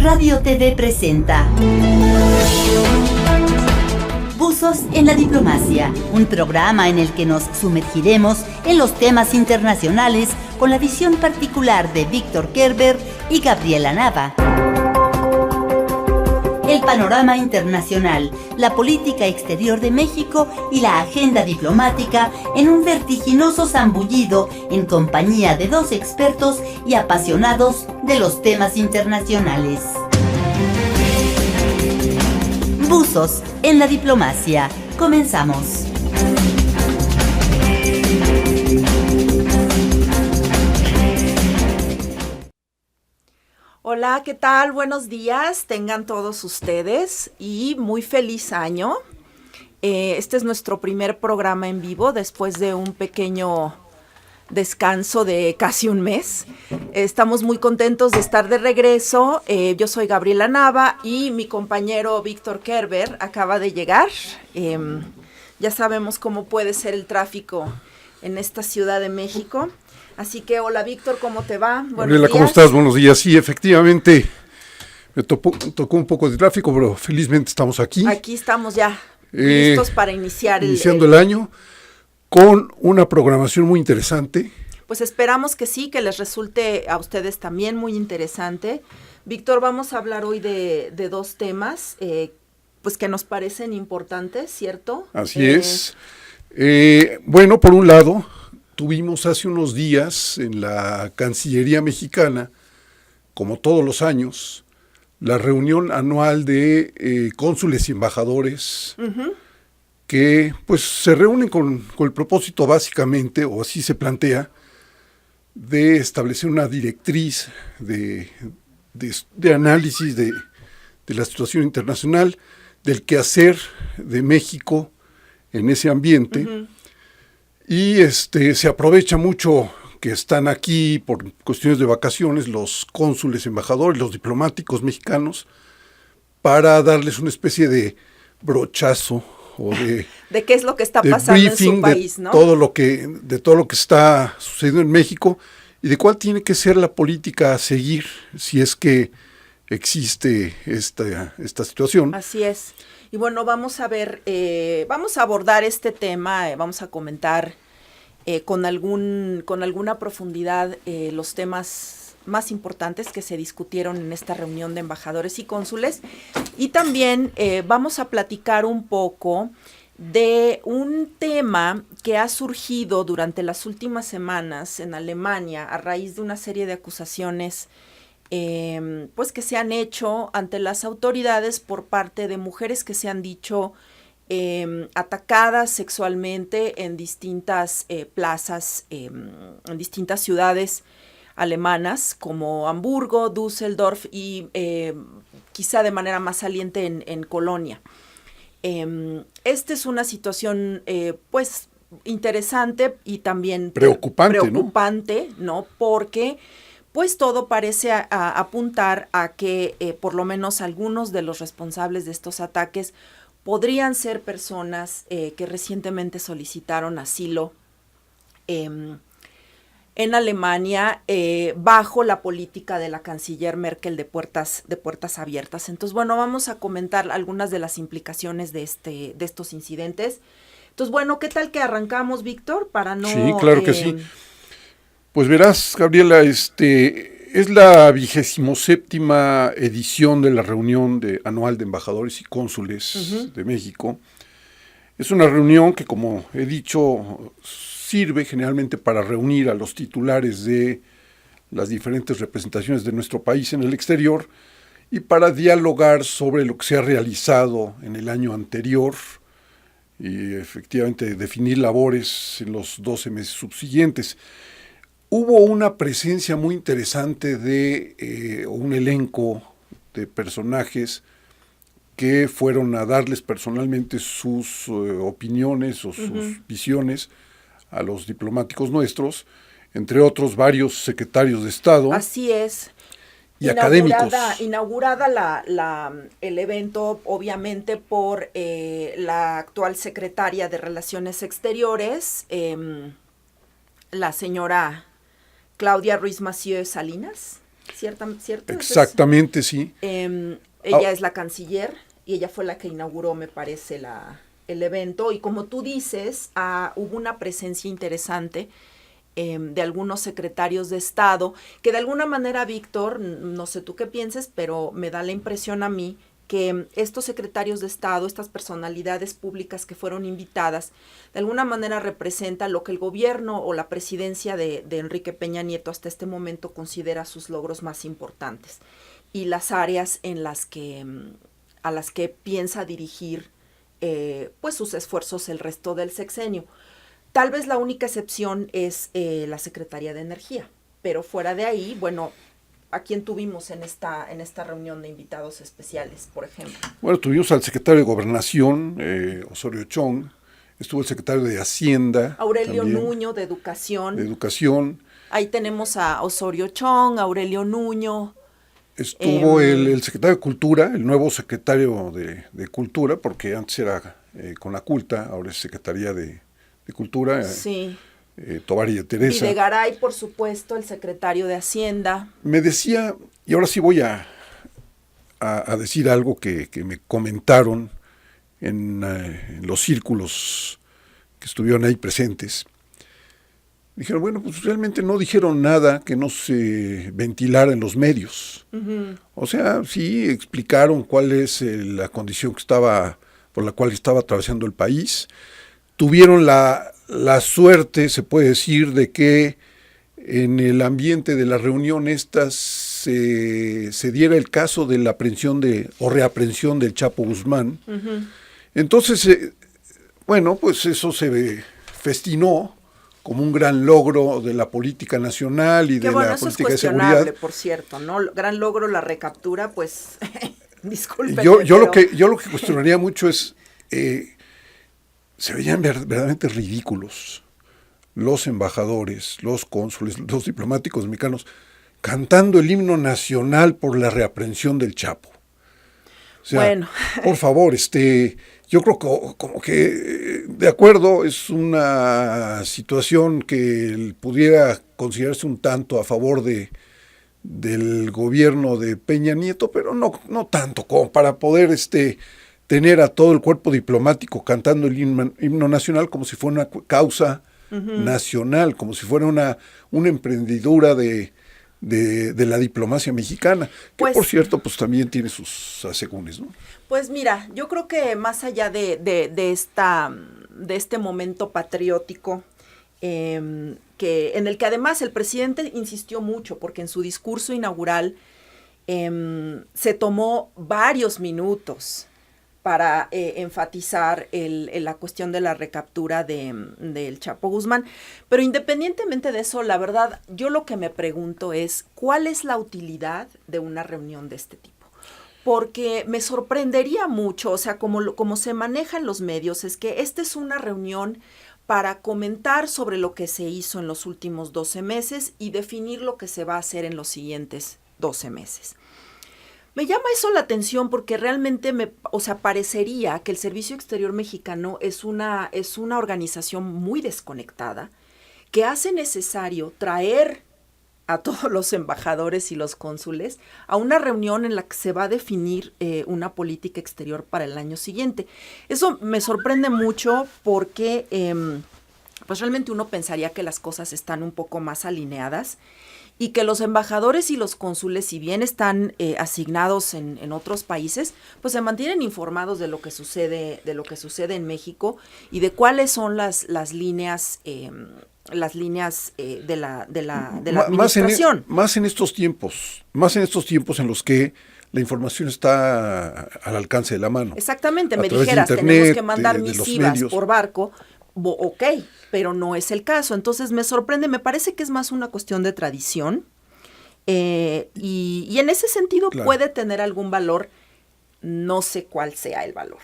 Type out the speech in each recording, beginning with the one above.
Radio TV presenta Buzos en la Diplomacia, un programa en el que nos sumergiremos en los temas internacionales con la visión particular de Víctor Kerber y Gabriela Nava. El panorama internacional, la política exterior de México y la agenda diplomática en un vertiginoso zambullido en compañía de dos expertos y apasionados de los temas internacionales. Buzos en la Diplomacia. Comenzamos. Hola, ¿qué tal? Buenos días, tengan todos ustedes y muy feliz año. Este es nuestro primer programa en vivo después de un pequeño descanso de casi un mes. Estamos muy contentos de estar de regreso. Yo soy Gabriela Nava y mi compañero Víctor Kerber acaba de llegar. Ya sabemos cómo puede ser el tráfico en esta Ciudad de México. Así que, hola Víctor, ¿cómo te va? Buenos Gabriela, días. ¿cómo estás? Buenos días. Sí, efectivamente, me tocó un poco de tráfico, pero felizmente estamos aquí. Aquí estamos ya listos para iniciando el año con una programación muy interesante. Pues esperamos que sí, que les resulte a ustedes también muy interesante. Víctor, vamos a hablar hoy de dos temas, pues que nos parecen importantes, ¿cierto? Así es. Bueno, por un lado, tuvimos hace unos días en la Cancillería mexicana, como todos los años, la reunión anual de cónsules y embajadores, que pues se reúnen con el propósito básicamente, o así se plantea, de establecer una directriz de análisis de la situación internacional, del quehacer de México en ese ambiente. Y se aprovecha mucho que están aquí por cuestiones de vacaciones los cónsules, embajadores, los diplomáticos mexicanos, para darles una especie de brochazo o de qué es lo que está pasando en su país, ¿no? De todo lo que está sucediendo en México y de cuál tiene que ser la política a seguir si es que existe esta situación. Así es. Y bueno, vamos a ver, vamos a abordar este tema, vamos a comentar con alguna profundidad los temas más importantes que se discutieron en esta reunión de embajadores y cónsules. Y también vamos a platicar un poco de un tema que ha surgido durante las últimas semanas en Alemania a raíz de una serie de acusaciones pues que se han hecho ante las autoridades por parte de mujeres que se han dicho atacadas sexualmente en distintas plazas, en distintas ciudades alemanas como Hamburgo, Düsseldorf y quizá de manera más saliente en Colonia. Esta es una situación pues interesante y también preocupante, ¿no? Porque pues todo parece apuntar a que por lo menos algunos de los responsables de estos ataques podrían ser personas que recientemente solicitaron asilo en Alemania bajo la política de la canciller Merkel de puertas abiertas. Entonces, bueno, vamos a comentar algunas de las implicaciones de estos incidentes. Entonces, bueno, ¿qué tal que arrancamos, Víctor? Sí, claro que sí. Pues verás, Gabriela, es la 27ª edición de la reunión anual de embajadores y cónsules de México. Es una reunión que, como he dicho, sirve generalmente para reunir a los titulares de las diferentes representaciones de nuestro país en el exterior y para dialogar sobre lo que se ha realizado en el año anterior y efectivamente definir labores en los 12 meses subsiguientes. Hubo una presencia muy interesante de un elenco de personajes que fueron a darles personalmente sus opiniones o sus visiones a los diplomáticos nuestros, entre otros varios secretarios de Estado. Así es. Y académicos. Inaugurada el evento, obviamente, por la actual secretaria de Relaciones Exteriores, la señora Claudia Ruiz Massieu Salinas. ¿Cierto? Exactamente, sí. Ella es la canciller y ella fue la que inauguró, me parece, el evento. Y como tú dices, hubo una presencia interesante de algunos secretarios de Estado, que de alguna manera, Víctor, no sé tú qué pienses, pero me da la impresión a mí que estos secretarios de Estado, estas personalidades públicas que fueron invitadas, de alguna manera representan lo que el gobierno o la presidencia de Enrique Peña Nieto hasta este momento considera sus logros más importantes y las áreas a las que piensa dirigir pues sus esfuerzos el resto del sexenio. Tal vez la única excepción es la Secretaría de Energía, pero fuera de ahí, bueno, ¿a quién tuvimos en esta reunión de invitados especiales, por ejemplo? Bueno, tuvimos al secretario de Gobernación, Osorio Chong, estuvo el secretario de Hacienda. Aurelio también, Nuño, de Educación. De Educación. Ahí tenemos a Osorio Chong, Aurelio Nuño. Estuvo el secretario de Cultura, el nuevo secretario de Cultura, porque antes era con la Culta, ahora es Secretaría de Cultura. Sí. Tovar y de Teresa. Videgaray, por supuesto, el secretario de Hacienda. Me decía, y ahora sí voy a decir algo que me comentaron en los círculos que estuvieron ahí presentes. Dijeron, bueno, pues realmente no dijeron nada que no se ventilara en los medios. Uh-huh. O sea, sí explicaron cuál es la condición por la cual estaba atravesando el país. Tuvieron la suerte, se puede decir, de que en el ambiente de la reunión se diera el caso de la aprehensión o reaprehensión del Chapo Guzmán. Uh-huh. Entonces, bueno, pues eso se festinó como un gran logro de la política nacional y de la política de seguridad. Por cierto, ¿no? Gran logro la recaptura, pues, disculpe. Yo lo que cuestionaría mucho es, se veían verdaderamente ridículos los embajadores, los cónsules, los diplomáticos mexicanos cantando el himno nacional por la reaprehensión del Chapo. O sea, bueno, por favor, yo creo que como que de acuerdo es una situación que pudiera considerarse un tanto a favor del gobierno de Peña Nieto, pero no tanto como para poder tener a todo el cuerpo diplomático cantando el himno nacional como si fuera una causa uh-huh. nacional, como si fuera una emprendidura de la diplomacia mexicana, que pues, por cierto, pues también tiene sus asegúnes, ¿no? Pues mira, yo creo que más allá de este momento patriótico, en el que además el presidente insistió mucho, porque en su discurso inaugural se tomó varios minutos para enfatizar la cuestión de la recaptura del Chapo Guzmán. Pero independientemente de eso, la verdad, yo lo que me pregunto es, ¿cuál es la utilidad de una reunión de este tipo? Porque me sorprendería mucho, o sea, como se maneja en los medios, es que esta es una reunión para comentar sobre lo que se hizo en los últimos 12 meses y definir lo que se va a hacer en los siguientes 12 meses. Me llama eso la atención porque realmente parecería que el Servicio Exterior Mexicano es una organización muy desconectada que hace necesario traer a todos los embajadores y los cónsules a una reunión en la que se va a definir una política exterior para el año siguiente. Eso me sorprende mucho porque pues realmente uno pensaría que las cosas están un poco más alineadas y que los embajadores y los cónsules, si bien están asignados en otros países, pues se mantienen informados de lo que sucede en México y de cuáles son las líneas de la administración. Más en estos tiempos en los que la información está al alcance de la mano. Exactamente, me dijeras, tenemos que mandar misivas por barco. Ok, pero no es el caso. Entonces me sorprende, me parece que es más una cuestión de tradición y en ese sentido claro. Puede tener algún valor, no sé cuál sea el valor.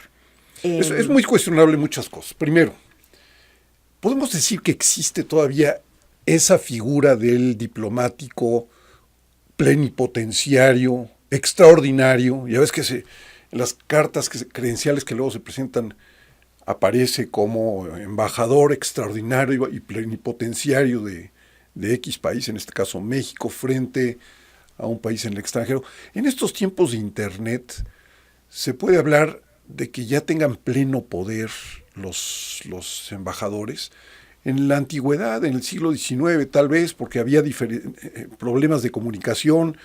Es muy cuestionable muchas cosas. Primero, podemos decir que existe todavía esa figura del diplomático plenipotenciario, extraordinario. Ya ves que en las cartas credenciales que luego se presentan aparece como embajador extraordinario y plenipotenciario de X país, en este caso México, frente a un país en el extranjero. En estos tiempos de Internet se puede hablar de que ya tengan pleno poder los embajadores. En la antigüedad, en el siglo XIX, tal vez, porque había problemas de comunicación,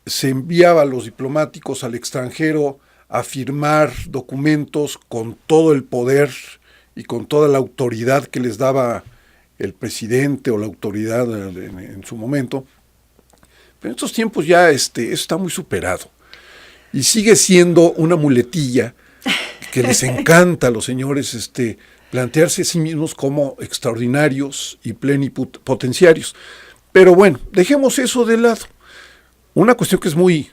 se enviaba a los diplomáticos al extranjero a firmar documentos con todo el poder y con toda la autoridad que les daba el presidente o la autoridad en su momento. Pero en estos tiempos ya eso está muy superado. Y sigue siendo una muletilla que les encanta a los señores plantearse a sí mismos como extraordinarios y plenipotenciarios. Pero bueno, dejemos eso de lado. Una cuestión que es muy,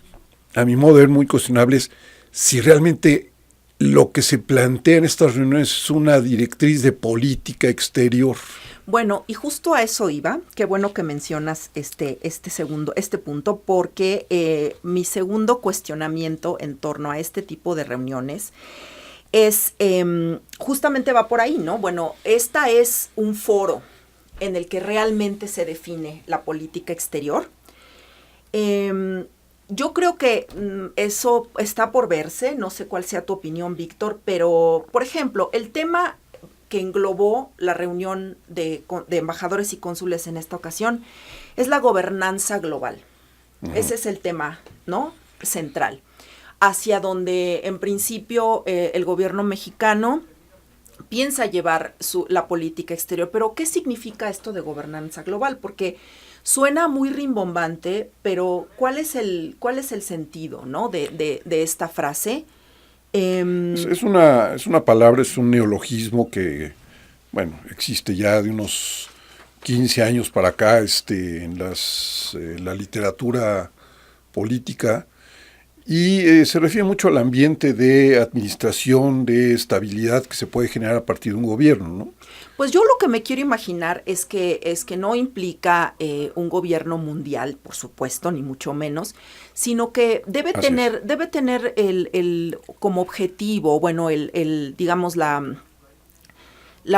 a mi modo de ver, muy cuestionable es si realmente lo que se plantea en estas reuniones es una directriz de política exterior. Bueno, y justo a eso iba. Qué bueno que mencionas este punto, porque mi segundo cuestionamiento en torno a este tipo de reuniones es justamente va por ahí, ¿no? Bueno, esta es un foro en el que realmente se define la política exterior. Yo creo que eso está por verse, no sé cuál sea tu opinión, Víctor, pero, por ejemplo, el tema que englobó la reunión de embajadores y cónsules en esta ocasión es la gobernanza global. Uh-huh. Ese es el tema, ¿no?, central, hacia donde en principio el gobierno mexicano piensa llevar la política exterior. Pero ¿qué significa esto de gobernanza global? Porque suena muy rimbombante, pero ¿cuál es el sentido, ¿no?, de esta frase? Es una palabra, es un neologismo que, bueno, existe ya de unos 15 años para acá en la literatura política, y se refiere mucho al ambiente de administración, de estabilidad que se puede generar a partir de un gobierno, ¿no? Pues yo lo que me quiero imaginar es que no implica un gobierno mundial, por supuesto, ni mucho menos, sino que debe tener el como objetivo, bueno, digamos la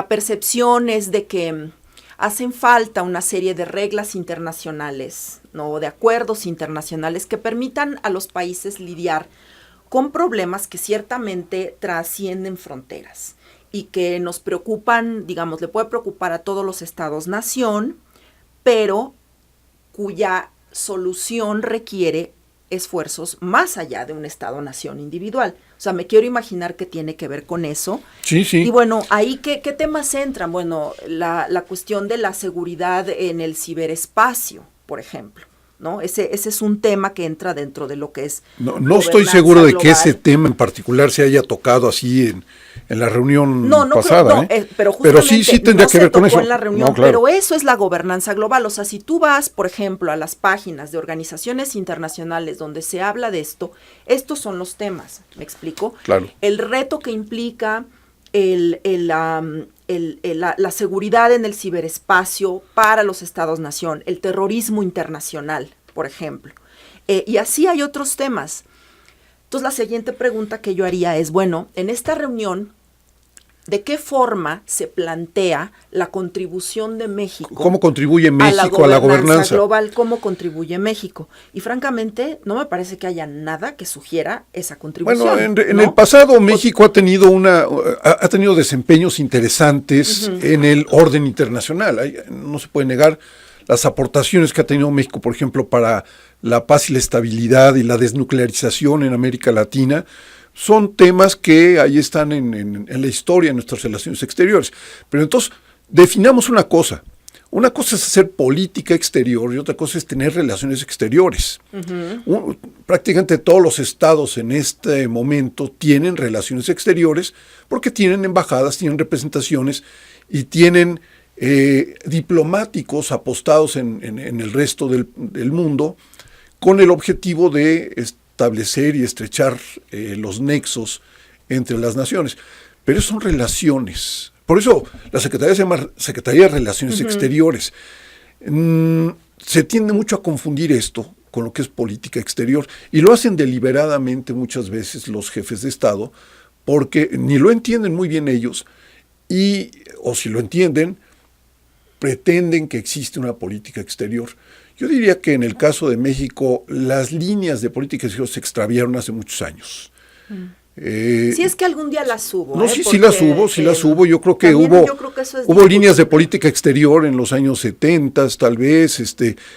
percepción es de que hacen falta una serie de reglas internacionales, ¿no?, de acuerdos internacionales que permitan a los países lidiar con problemas que ciertamente trascienden fronteras y que nos preocupan, digamos, le puede preocupar a todos los estados-nación, pero cuya solución requiere esfuerzos más allá de un estado-nación individual. O sea, me quiero imaginar que tiene que ver con eso. Sí, sí. Y bueno, ahí, ¿qué temas entran? Bueno, la cuestión de la seguridad en el ciberespacio, por ejemplo, ¿no? Ese es un tema que entra dentro de lo que es No estoy seguro de que ese tema en particular se haya tocado así en la reunión pasada. Pero sí tendría que ver con eso. En la reunión, claro. Pero eso es la gobernanza global. O sea, si tú vas, por ejemplo, a las páginas de organizaciones internacionales donde se habla de esto, estos son los temas, ¿me explico? Claro. El reto que implica la seguridad en el ciberespacio para los estados-nación, el terrorismo internacional, por ejemplo. Y así hay otros temas. Entonces, la siguiente pregunta que yo haría es, bueno, en esta reunión, ¿de qué forma se plantea la contribución de México? ¿Cómo contribuye México a la gobernanza global? ¿Cómo contribuye México? Y francamente, no me parece que haya nada que sugiera esa contribución. Bueno, en el pasado México ha tenido desempeños interesantes uh-huh. en el orden internacional. No se puede negar las aportaciones que ha tenido México, por ejemplo, para la paz y la estabilidad y la desnuclearización en América Latina. Son temas que ahí están en la historia de nuestras relaciones exteriores. Pero entonces, definamos una cosa. Una cosa es hacer política exterior y otra cosa es tener relaciones exteriores. Uh-huh. Prácticamente todos los estados en este momento tienen relaciones exteriores porque tienen embajadas, tienen representaciones y tienen diplomáticos apostados en el resto del mundo con el objetivo de establecer y estrechar los nexos entre las naciones. Pero son relaciones. Por eso la Secretaría se llama Secretaría de Relaciones uh-huh. Exteriores. Se tiende mucho a confundir esto con lo que es política exterior y lo hacen deliberadamente muchas veces los jefes de Estado porque ni lo entienden muy bien ellos o si lo entienden, pretenden que existe una política exterior. Yo diría que en el caso de México, las líneas de política exterior se extraviaron hace muchos años. Si es que algún día las hubo. No, sí las hubo. Yo creo que hubo líneas de política exterior en los años 70, tal vez.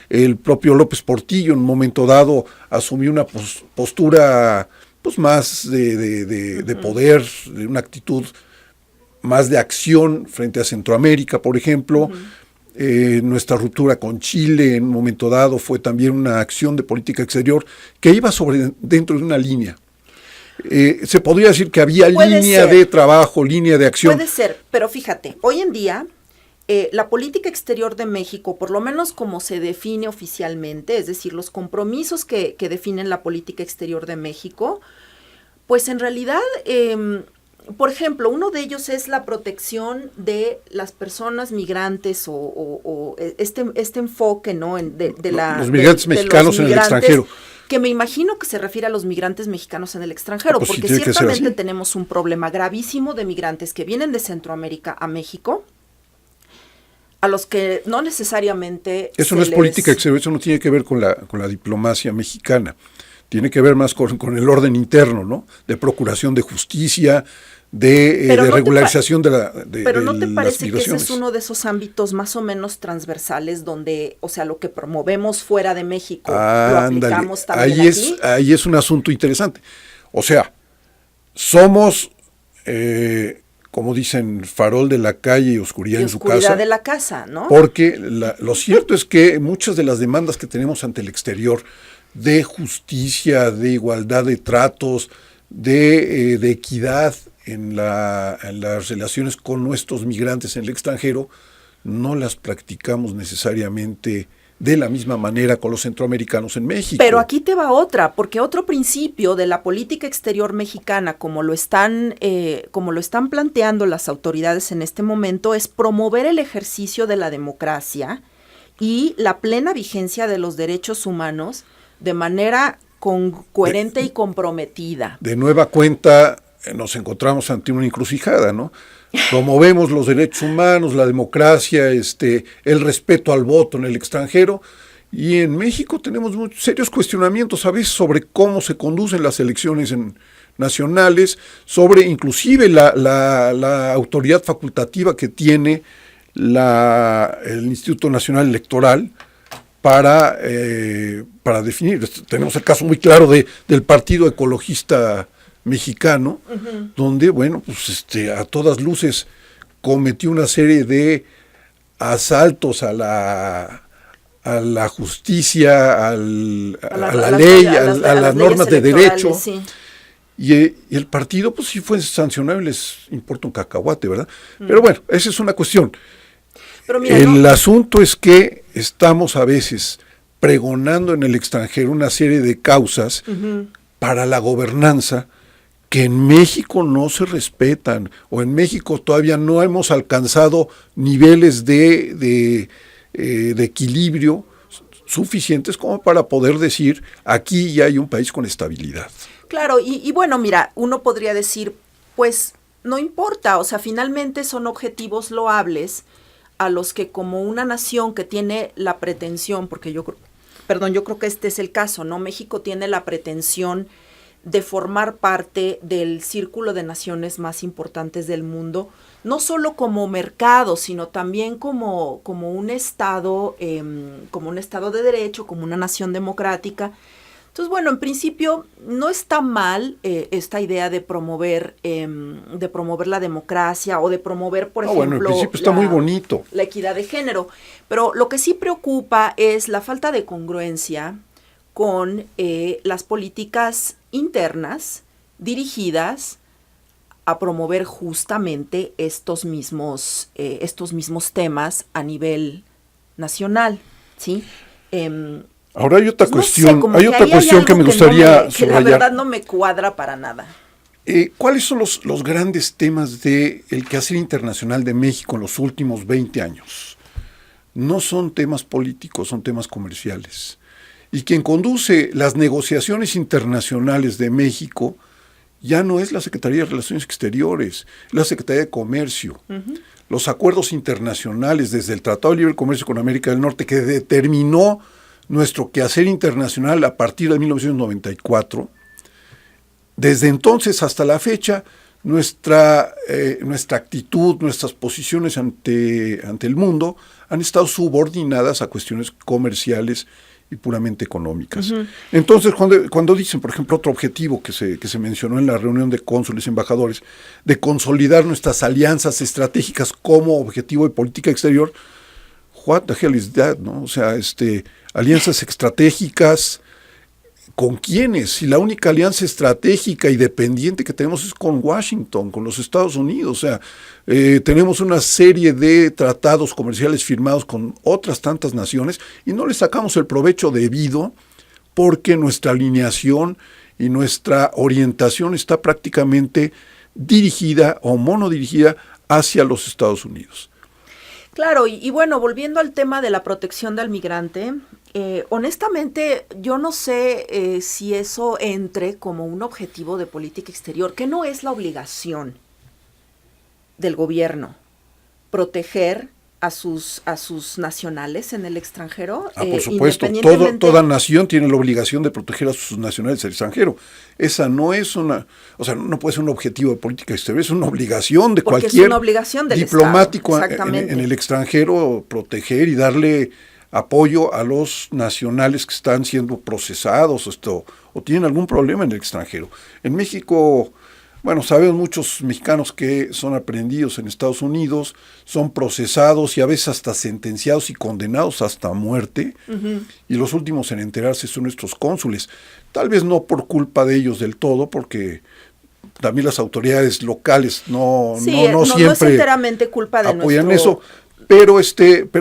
El propio López Portillo en un momento dado asumió una postura pues más de poder, de una actitud más de acción frente a Centroamérica, por ejemplo. Nuestra ruptura con Chile en un momento dado fue también una acción de política exterior que iba dentro de una línea. Se podría decir que había línea de trabajo, línea de acción. Puede ser, pero fíjate, hoy en día la política exterior de México, por lo menos como se define oficialmente, es decir, los compromisos que definen la política exterior de México, pues en realidad, por ejemplo, uno de ellos es la protección de las personas migrantes o este enfoque, ¿no? Los migrantes mexicanos en el extranjero. Que me imagino que se refiere a los migrantes mexicanos en el extranjero, pues porque ciertamente tenemos un problema gravísimo de migrantes que vienen de Centroamérica a México, a los que no necesariamente... Eso no es política exterior, eso no tiene que ver con la diplomacia mexicana, tiene que ver más con el orden interno, ¿no? De procuración de justicia, de regularización de las migraciones. Pero ¿no te parece que ese es uno de esos ámbitos más o menos transversales donde, o sea, lo que promovemos fuera de México lo aplicamos también aquí? Ahí es un asunto interesante. O sea, somos, como dicen, farol de la calle y oscuridad en su casa. Oscuridad de la casa, ¿no? Porque lo cierto es que muchas de las demandas que tenemos ante el exterior de justicia, de igualdad de tratos, de equidad en las relaciones con nuestros migrantes en el extranjero, no las practicamos necesariamente de la misma manera con los centroamericanos en México. Pero aquí te va otra, porque otro principio de la política exterior mexicana, como lo están planteando las autoridades en este momento, es promover el ejercicio de la democracia y la plena vigencia de los derechos humanos de manera coherente y comprometida. De nueva cuenta nos encontramos ante una encrucijada, ¿no? Promovemos los derechos humanos, la democracia, el respeto al voto en el extranjero, y en México tenemos serios cuestionamientos a veces sobre cómo se conducen las elecciones nacionales, sobre inclusive la autoridad facultativa que tiene el Instituto Nacional Electoral para definir. Tenemos el caso muy claro del Partido Ecologista Mexicano, donde, bueno, pues a todas luces cometió una serie de asaltos a la justicia, a la ley, a las normas de derecho. Sí. Y el partido, pues sí fue sancionable, les importa un cacahuate, ¿verdad? Pero bueno, esa es una cuestión. Pero mira, el asunto es que estamos a veces pregonando en el extranjero una serie de causas para la gobernanza que en México no se respetan, o en México todavía no hemos alcanzado niveles de equilibrio suficientes como para poder decir, aquí ya hay un país con estabilidad. Claro, y bueno, mira, uno podría decir, pues no importa, o sea, finalmente son objetivos loables a los que como una nación que tiene la pretensión, porque yo creo que este es el caso, ¿no? México tiene la pretensión de formar parte del círculo de naciones más importantes del mundo, no solo como mercado, sino también como un estado de derecho, como una nación democrática. Entonces, bueno, en principio no está mal esta idea de promover la democracia o de promover, por ejemplo, bueno, en principio está muy bonito, la equidad de género. Pero lo que sí preocupa es la falta de congruencia con las políticas internas dirigidas a promover justamente estos mismos temas a nivel nacional, ¿sí? Ahora hay otra cuestión, no sé, que me gustaría subrayar. La verdad no me cuadra para nada. ¿Cuáles son los grandes temas del quehacer internacional de México en los últimos 20 años? No son temas políticos, son temas comerciales. Y quien conduce las negociaciones internacionales de México ya no es la Secretaría de Relaciones Exteriores, es la Secretaría de Comercio. Los acuerdos internacionales, desde el Tratado de Libre Comercio con América del Norte, que determinó nuestro quehacer internacional a partir de 1994. Desde entonces hasta la fecha, nuestra actitud, nuestras posiciones ante el mundo han estado subordinadas a cuestiones comerciales y puramente económicas. Uh-huh. Entonces, cuando dicen, por ejemplo, otro objetivo que se mencionó en la reunión de cónsules y embajadores, de consolidar nuestras alianzas estratégicas como objetivo de política exterior, what the hell is that, ¿no? O sea, alianzas estratégicas, ¿con quiénes? Si la única alianza estratégica y dependiente que tenemos es con Washington, con los Estados Unidos. O sea, tenemos una serie de tratados comerciales firmados con otras tantas naciones y no les sacamos el provecho debido porque nuestra alineación y nuestra orientación está prácticamente dirigida o monodirigida hacia los Estados Unidos. Claro, y bueno, volviendo al tema de la protección del migrante, honestamente yo no sé si eso entre como un objetivo de política exterior, que no es la obligación del gobierno proteger a sus nacionales en el extranjero. Por supuesto, toda nación tiene la obligación de proteger a sus nacionales en el extranjero. Esa no es no puede ser un objetivo de política exterior, es una obligación de porque cualquier es una obligación del diplomático Estado, en el extranjero, proteger y darle apoyo a los nacionales que están siendo procesados o tienen algún problema en el extranjero. En México, bueno, sabemos muchos mexicanos que son aprehendidos en Estados Unidos, son procesados y a veces hasta sentenciados y condenados hasta muerte, uh-huh. Y los últimos en enterarse son nuestros cónsules. Tal vez no por culpa de ellos del todo, porque también las autoridades locales no siempre es enteramente culpa de apoyan eso, pero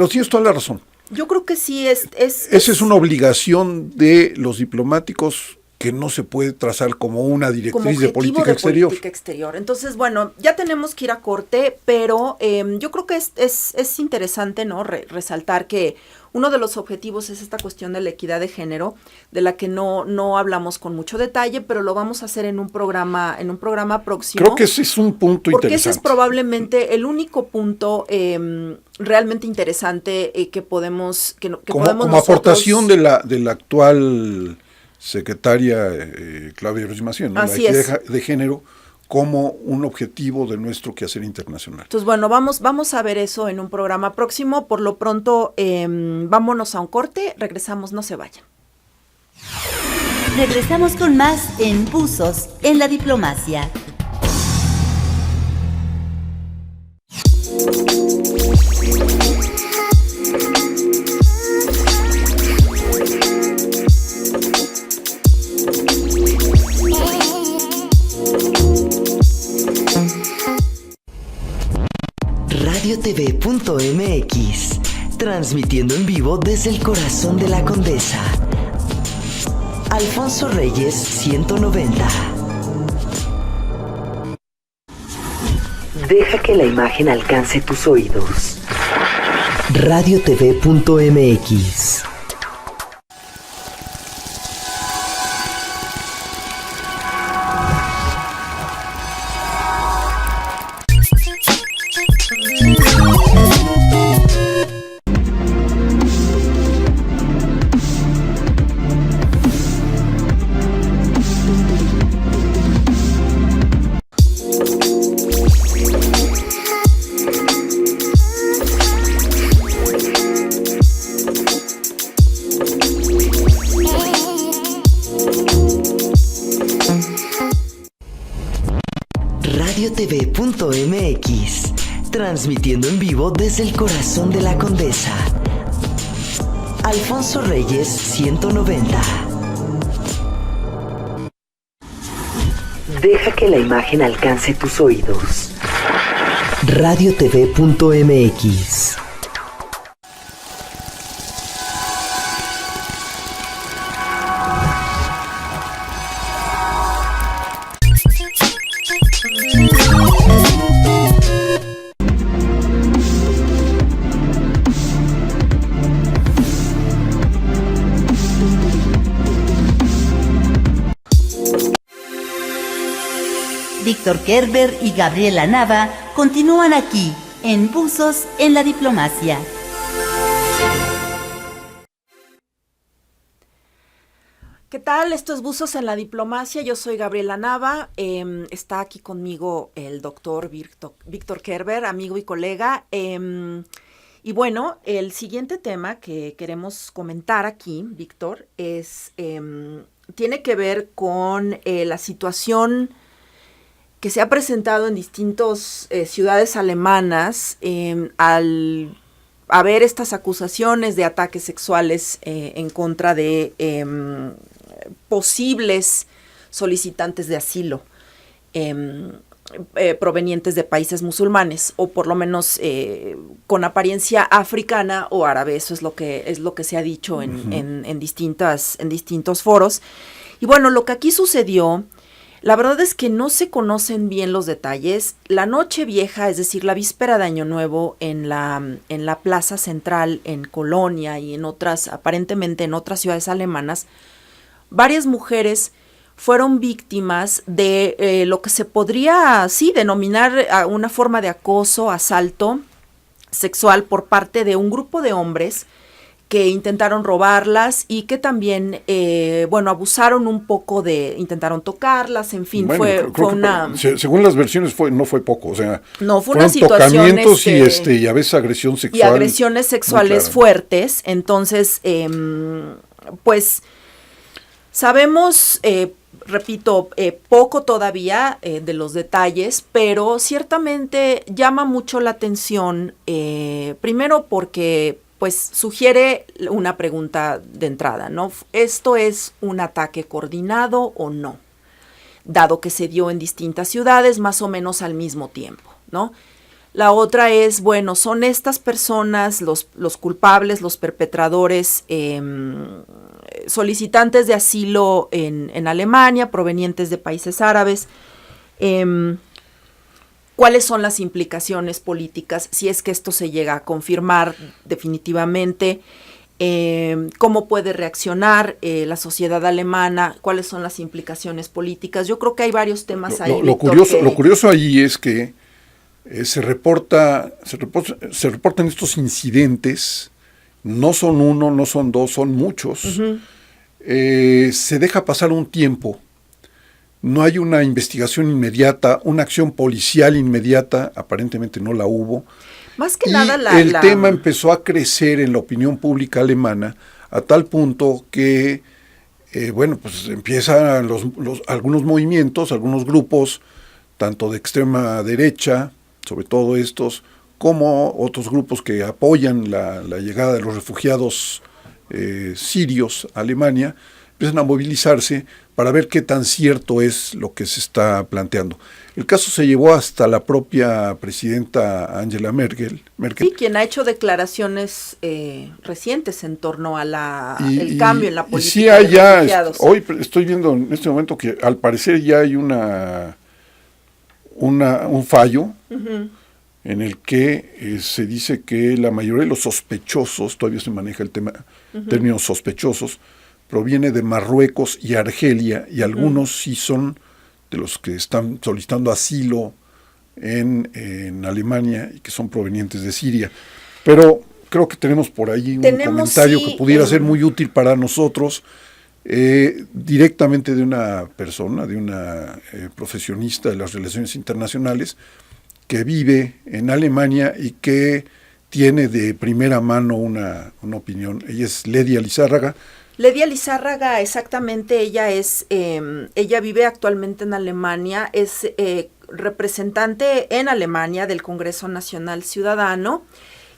tienes toda la razón. Yo creo que sí esa es una obligación de los diplomáticos que no se puede trazar como una directriz de política exterior. Entonces, bueno, ya tenemos que ir a corte, pero yo creo que es interesante, ¿no? Resaltar que uno de los objetivos es esta cuestión de la equidad de género, de la que no hablamos con mucho detalle, pero lo vamos a hacer en un programa próximo. Creo que ese es un punto porque interesante. Ese es probablemente el único punto realmente interesante que podemos como nosotros, aportación de la actual secretaria Claudia Rosmacián, ¿no? La equidad de género como un objetivo de nuestro quehacer internacional. Entonces, bueno, vamos a ver eso en un programa próximo. Por lo pronto, vámonos a un corte, regresamos, no se vayan. Regresamos con más en Buzos en la Diplomacia. RadioTV.mx, transmitiendo en vivo desde el corazón de la Condesa. Alfonso Reyes 190. Deja que la imagen alcance tus oídos. RadioTV.mx. RadioTV.mx, transmitiendo en vivo desde el corazón de la Condesa. Alfonso Reyes 190. Deja que la imagen alcance tus oídos. RadioTV.mx. Víctor Kerber y Gabriela Nava continúan aquí, en Buzos en la Diplomacia. ¿Qué tal? Esto es Buzos en la Diplomacia. Yo soy Gabriela Nava. Está aquí conmigo el doctor Víctor Kerber, amigo y colega. Y bueno, el siguiente tema que queremos comentar aquí, Víctor, tiene que ver con la situación que se ha presentado en distintas ciudades alemanas al haber estas acusaciones de ataques sexuales en contra de posibles solicitantes de asilo provenientes de países musulmanes, o por lo menos con apariencia africana o árabe. Eso es lo que se ha dicho en distintos foros. Y bueno, lo que aquí sucedió, la verdad es que no se conocen bien los detalles. La noche vieja, es decir, la víspera de Año Nuevo, en la plaza central en Colonia y aparentemente en otras ciudades alemanas, varias mujeres fueron víctimas de lo que se podría, denominar una forma de acoso, asalto sexual por parte de un grupo de hombres que intentaron robarlas y que también, abusaron un poco intentaron tocarlas, en fin, bueno, fue una... Según las versiones no fue poco, o sea, no, fue una situación... tocamientos y a veces agresión sexual. Y agresiones sexuales fuertes, entonces, pues, sabemos, repito, poco todavía de los detalles, pero ciertamente llama mucho la atención, primero porque pues sugiere una pregunta de entrada, ¿no? ¿Esto es un ataque coordinado o no? Dado que se dio en distintas ciudades más o menos al mismo tiempo, ¿no? La otra es, bueno, ¿son estas personas los culpables, los perpetradores, solicitantes de asilo en Alemania, provenientes de países árabes? ¿Cuáles son las implicaciones políticas si es que esto se llega a confirmar definitivamente? ¿Cómo puede reaccionar la sociedad alemana? ¿Cuáles son las implicaciones políticas? Yo creo que hay varios temas ahí. Lo curioso ahí es que se reportan estos incidentes, no son uno, no son dos, son muchos. Uh-huh. Se deja pasar un tiempo. No hay una investigación inmediata, una acción policial inmediata, aparentemente no la hubo. Más que nada el tema empezó a crecer en la opinión pública alemana a tal punto que, pues empiezan algunos movimientos, algunos grupos, tanto de extrema derecha, sobre todo estos, como otros grupos que apoyan la llegada de los refugiados sirios a Alemania, empiezan a movilizarse para ver qué tan cierto es lo que se está planteando. El caso se llevó hasta la propia presidenta Angela Merkel. Sí, quien ha hecho declaraciones recientes en torno a el cambio en la política de refugiados. Hoy estoy viendo en este momento que al parecer ya hay un fallo uh-huh. en el que se dice que la mayoría de los sospechosos, todavía se maneja el término sospechosos, proviene de Marruecos y Argelia, y algunos sí son de los que están solicitando asilo en Alemania y que son provenientes de Siria. Pero creo que tenemos por ahí un comentario que pudiera ser muy útil para nosotros, directamente de una persona, de una profesionista de las relaciones internacionales que vive en Alemania y que tiene de primera mano una opinión. Ella es Ledia Lizárraga. Ledia Lizárraga, exactamente, ella vive actualmente en Alemania, es representante en Alemania del Congreso Nacional Ciudadano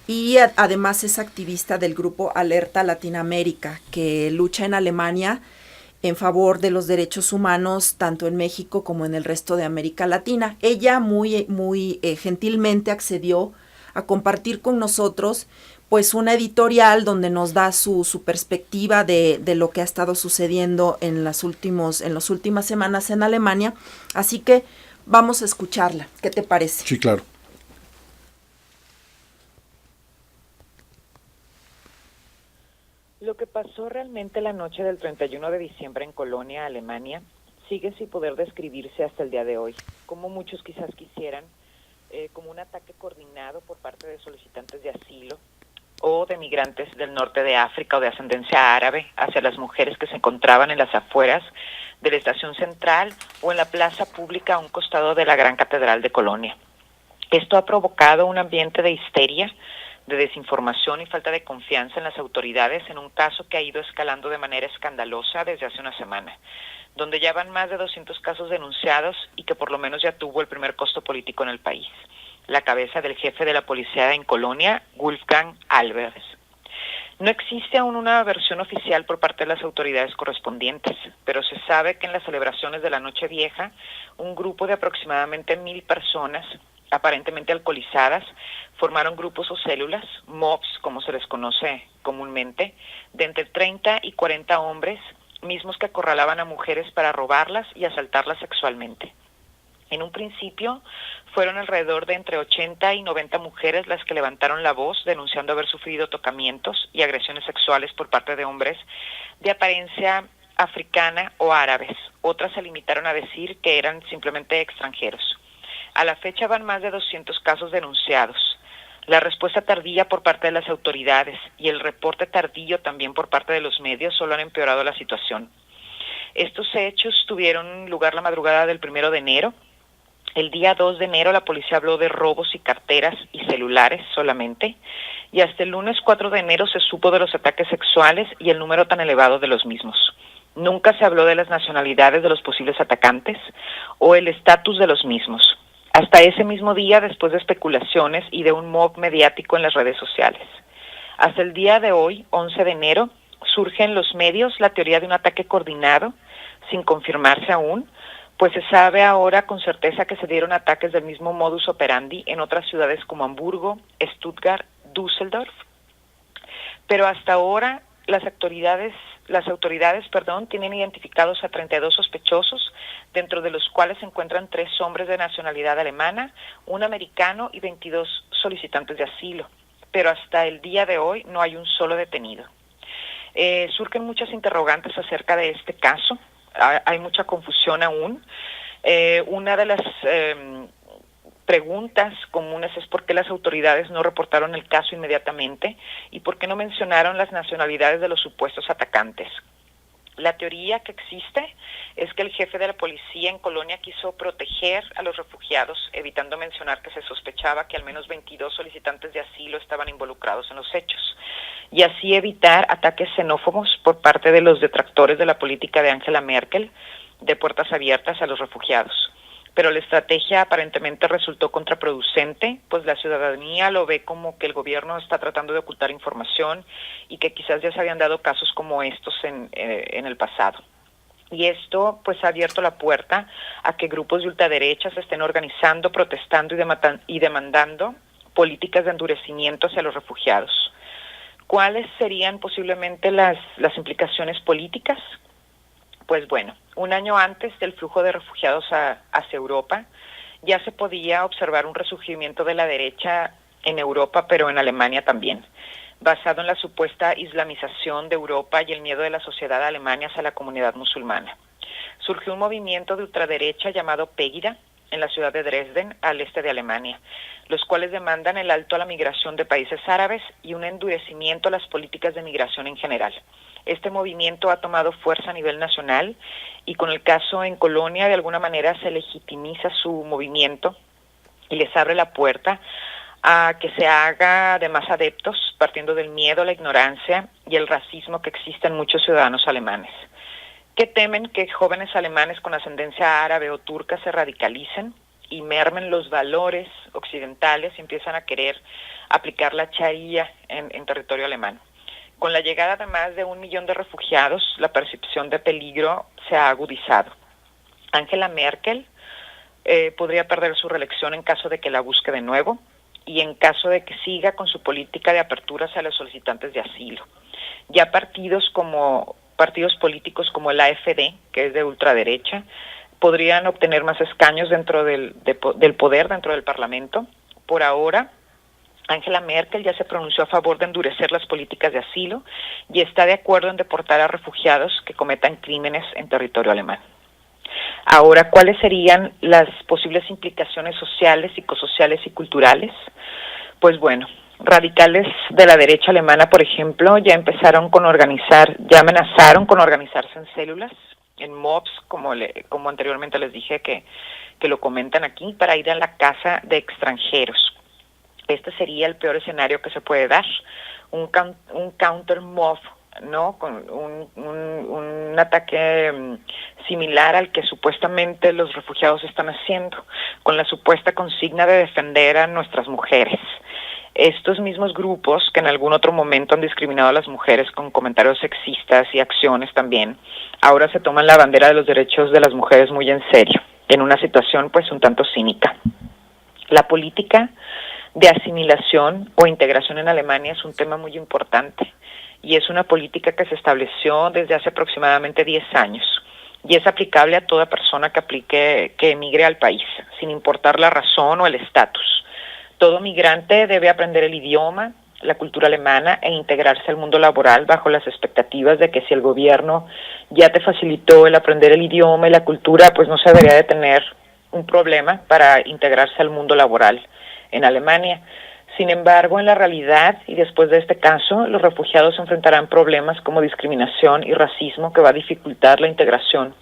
y además es activista del grupo Alerta Latinoamérica, que lucha en Alemania en favor de los derechos humanos, tanto en México como en el resto de América Latina. Ella muy gentilmente accedió a compartir con nosotros pues una editorial donde nos da su perspectiva de lo que ha estado sucediendo en las últimas semanas en Alemania. Así que vamos a escucharla. ¿Qué te parece? Sí, claro. Lo que pasó realmente la noche del 31 de diciembre en Colonia, Alemania, sigue sin poder describirse hasta el día de hoy, como muchos quizás quisieran, como un ataque coordinado por parte de solicitantes de asilo, o de migrantes del norte de África o de ascendencia árabe hacia las mujeres que se encontraban en las afueras de la estación central o en la plaza pública a un costado de la Gran Catedral de Colonia. Esto ha provocado un ambiente de histeria, de desinformación y falta de confianza en las autoridades en un caso que ha ido escalando de manera escandalosa desde hace una semana, donde ya van más de 200 casos denunciados y que por lo menos ya tuvo el primer costo político en el país, la cabeza del jefe de la policía en Colonia, Wolfgang Albers. No existe aún una versión oficial por parte de las autoridades correspondientes, pero se sabe que en las celebraciones de la Nochevieja, un grupo de aproximadamente 1,000 personas, aparentemente alcoholizadas, formaron grupos o células, mobs, como se les conoce comúnmente, de entre 30 y 40 hombres, mismos que acorralaban a mujeres para robarlas y asaltarlas sexualmente. En un principio, fueron alrededor de entre 80 y 90 mujeres las que levantaron la voz denunciando haber sufrido tocamientos y agresiones sexuales por parte de hombres de apariencia africana o árabes. Otras se limitaron a decir que eran simplemente extranjeros. A la fecha van más de 200 casos denunciados. La respuesta tardía por parte de las autoridades y el reporte tardío también por parte de los medios solo han empeorado la situación. Estos hechos tuvieron lugar la madrugada del 1 de enero. El día 2 de enero la policía habló de robos y carteras y celulares solamente, y hasta el lunes 4 de enero se supo de los ataques sexuales y el número tan elevado de los mismos. Nunca se habló de las nacionalidades de los posibles atacantes o el estatus de los mismos. Hasta ese mismo día, después de especulaciones y de un mob mediático en las redes sociales. Hasta el día de hoy, 11 de enero, surge en los medios la teoría de un ataque coordinado, sin confirmarse aún, pues se sabe ahora con certeza que se dieron ataques del mismo modus operandi en otras ciudades como Hamburgo, Stuttgart, Düsseldorf. Pero hasta ahora las autoridades tienen identificados a 32 sospechosos, dentro de los cuales se encuentran 3 hombres de nacionalidad alemana, un americano y 22 solicitantes de asilo. Pero hasta el día de hoy no hay un solo detenido. Surgen muchas interrogantes acerca de este caso. Hay mucha confusión aún. Una de las preguntas comunes es por qué las autoridades no reportaron el caso inmediatamente y por qué no mencionaron las nacionalidades de los supuestos atacantes. La teoría que existe es que el jefe de la policía en Colonia quiso proteger a los refugiados, evitando mencionar que se sospechaba que al menos 22 solicitantes de asilo estaban involucrados en los hechos, y así evitar ataques xenófobos por parte de los detractores de la política de Angela Merkel de puertas abiertas a los refugiados. Pero la estrategia aparentemente resultó contraproducente, pues la ciudadanía lo ve como que el gobierno está tratando de ocultar información y que quizás ya se habían dado casos como estos en el pasado. Y esto pues ha abierto la puerta a que grupos de ultraderecha se estén organizando, protestando y demandando políticas de endurecimiento hacia los refugiados. ¿Cuáles serían posiblemente las implicaciones políticas? Pues bueno, un año antes del flujo de refugiados hacia Europa, ya se podía observar un resurgimiento de la derecha en Europa, pero en Alemania también, basado en la supuesta islamización de Europa y el miedo de la sociedad alemana hacia la comunidad musulmana. Surgió un movimiento de ultraderecha llamado Pegida en la ciudad de Dresden, al este de Alemania, los cuales demandan el alto a la migración de países árabes y un endurecimiento a las políticas de migración en general. Este movimiento ha tomado fuerza a nivel nacional y con el caso en Colonia de alguna manera se legitimiza su movimiento y les abre la puerta a que se haga de más adeptos, partiendo del miedo, la ignorancia y el racismo que existen en muchos ciudadanos alemanes, que temen que jóvenes alemanes con ascendencia árabe o turca se radicalicen y mermen los valores occidentales y empiezan a querer aplicar la Sharia en territorio alemán. Con la llegada de más de 1 millón de refugiados, la percepción de peligro se ha agudizado. Angela Merkel podría perder su reelección en caso de que la busque de nuevo y en caso de que siga con su política de aperturas a los solicitantes de asilo. Ya partidos políticos como el AfD, que es de ultraderecha, podrían obtener más escaños dentro del poder, dentro del Parlamento. Por ahora, Angela Merkel ya se pronunció a favor de endurecer las políticas de asilo y está de acuerdo en deportar a refugiados que cometan crímenes en territorio alemán. Ahora, ¿cuáles serían las posibles implicaciones sociales, psicosociales y culturales? Pues bueno, radicales de la derecha alemana, por ejemplo, ya amenazaron con organizarse en células, en mobs, como anteriormente les dije que lo comentan aquí, para ir a la casa de extranjeros. Este sería el peor escenario que se puede dar, un counter mob, ¿no? Con un ataque similar al que supuestamente los refugiados están haciendo, con la supuesta consigna de defender a nuestras mujeres. Estos mismos grupos que en algún otro momento han discriminado a las mujeres con comentarios sexistas y acciones también, ahora se toman la bandera de los derechos de las mujeres muy en serio, en una situación pues un tanto cínica. La política de asimilación o integración en Alemania es un tema muy importante y es una política que se estableció desde hace aproximadamente 10 años y es aplicable a toda persona que emigre al país, sin importar la razón o el estatus. Todo migrante debe aprender el idioma, la cultura alemana e integrarse al mundo laboral bajo las expectativas de que si el gobierno ya te facilitó el aprender el idioma y la cultura, pues no se debería de tener un problema para integrarse al mundo laboral en Alemania. Sin embargo, en la realidad, y después de este caso, los refugiados enfrentarán problemas como discriminación y racismo que va a dificultar la integración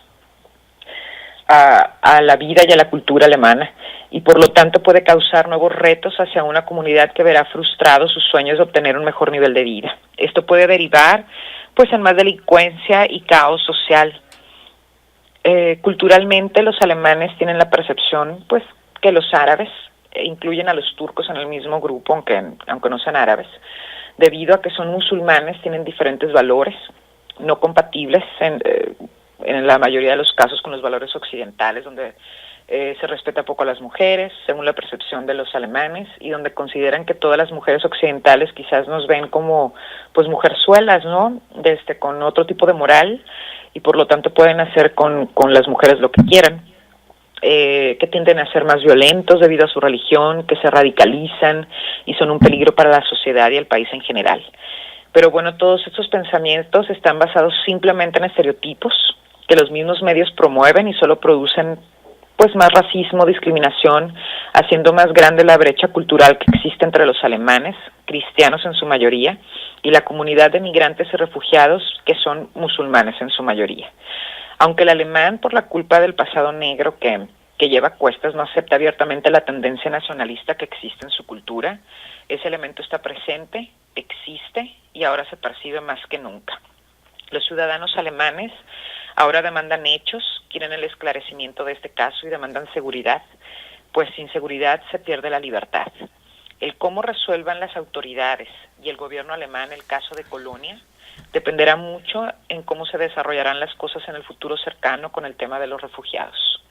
a la vida y a la cultura alemana, y por lo tanto puede causar nuevos retos hacia una comunidad que verá frustrados sus sueños de obtener un mejor nivel de vida. Esto puede derivar pues en más delincuencia y caos social. Culturalmente los alemanes tienen la percepción pues que los árabes incluyen a los turcos en el mismo grupo, aunque no sean árabes, debido a que son musulmanes, tienen diferentes valores no compatibles en la mayoría de los casos con los valores occidentales, donde se respeta poco a las mujeres, según la percepción de los alemanes, y donde consideran que todas las mujeres occidentales quizás nos ven como pues mujerzuelas, ¿no? Con otro tipo de moral, y por lo tanto pueden hacer con las mujeres lo que quieran, que tienden a ser más violentos debido a su religión, que se radicalizan y son un peligro para la sociedad y el país en general. Pero bueno, todos estos pensamientos están basados simplemente en estereotipos que los mismos medios promueven y solo producen pues más racismo, discriminación, haciendo más grande la brecha cultural que existe entre los alemanes, cristianos en su mayoría, y la comunidad de migrantes y refugiados que son musulmanes en su mayoría. Aunque el alemán, por la culpa del pasado negro que lleva a cuestas, no acepta abiertamente la tendencia nacionalista que existe en su cultura, ese elemento está presente, existe y ahora se percibe más que nunca. Los ciudadanos alemanes ahora demandan hechos, quieren el esclarecimiento de este caso y demandan seguridad, pues sin seguridad se pierde la libertad. El cómo resuelvan las autoridades y el gobierno alemán el caso de Colonia dependerá mucho en cómo se desarrollarán las cosas en el futuro cercano con el tema de los refugiados.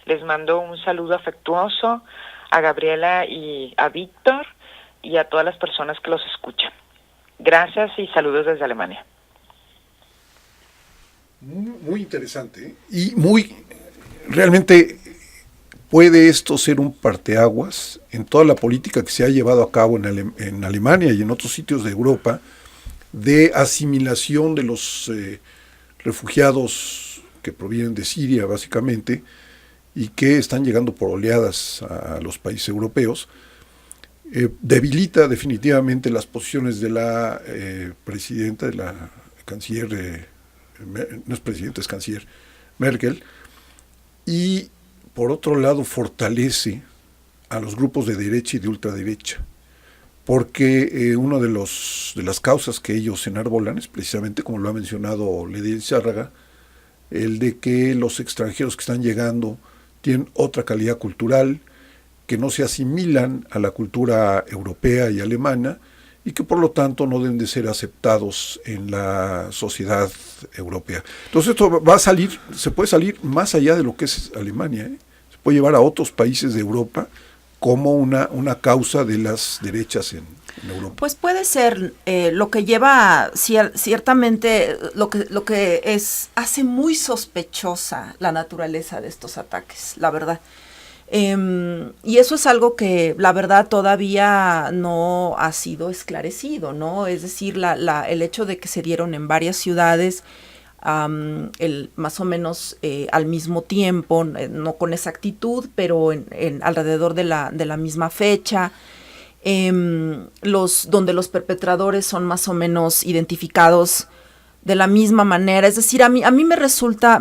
Les mando un saludo afectuoso a Gabriela y a Víctor y a todas las personas que los escuchan. Gracias y saludos desde Alemania. Muy interesante, ¿eh? Y realmente puede esto ser un parteaguas en toda la política que se ha llevado a cabo en Alemania y en otros sitios de Europa de asimilación de los refugiados que provienen de Siria básicamente y que están llegando por oleadas a los países europeos. Debilita definitivamente las posiciones de la presidenta, de la canciller, no es presidenta, es canciller Merkel, y por otro lado fortalece a los grupos de derecha y de ultraderecha, porque una de las causas que ellos enarbolan es precisamente, como lo ha mencionado Lidia Lizárraga, el de que los extranjeros que están llegando tienen otra calidad cultural, que no se asimilan a la cultura europea y alemana, y que por lo tanto no deben de ser aceptados en la sociedad europea. Entonces esto se puede salir más allá de lo que es Alemania, ¿eh? Se puede llevar a otros países de Europa como una causa de las derechas en Europa. Pues puede ser lo que lleva ciertamente lo que hace muy sospechosa la naturaleza de estos ataques, la verdad. Y eso es algo que la verdad todavía no ha sido esclarecido, ¿no? Es decir, el hecho de que se dieron en varias ciudades más o menos al mismo tiempo, no con exactitud, pero alrededor de la misma fecha, donde los perpetradores son más o menos identificados de la misma manera. Es decir, a mí me resulta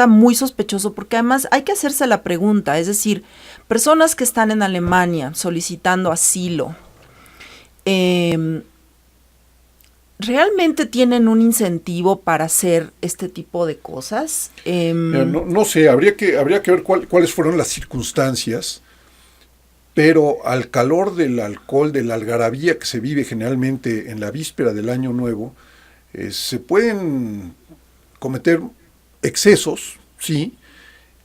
muy sospechoso, porque además hay que hacerse la pregunta, es decir, personas que están en Alemania solicitando asilo, ¿realmente tienen un incentivo para hacer este tipo de cosas? No sé, habría que ver cuáles fueron las circunstancias, pero al calor del alcohol, de la algarabía que se vive generalmente en la víspera del Año Nuevo, se pueden cometer excesos, sí,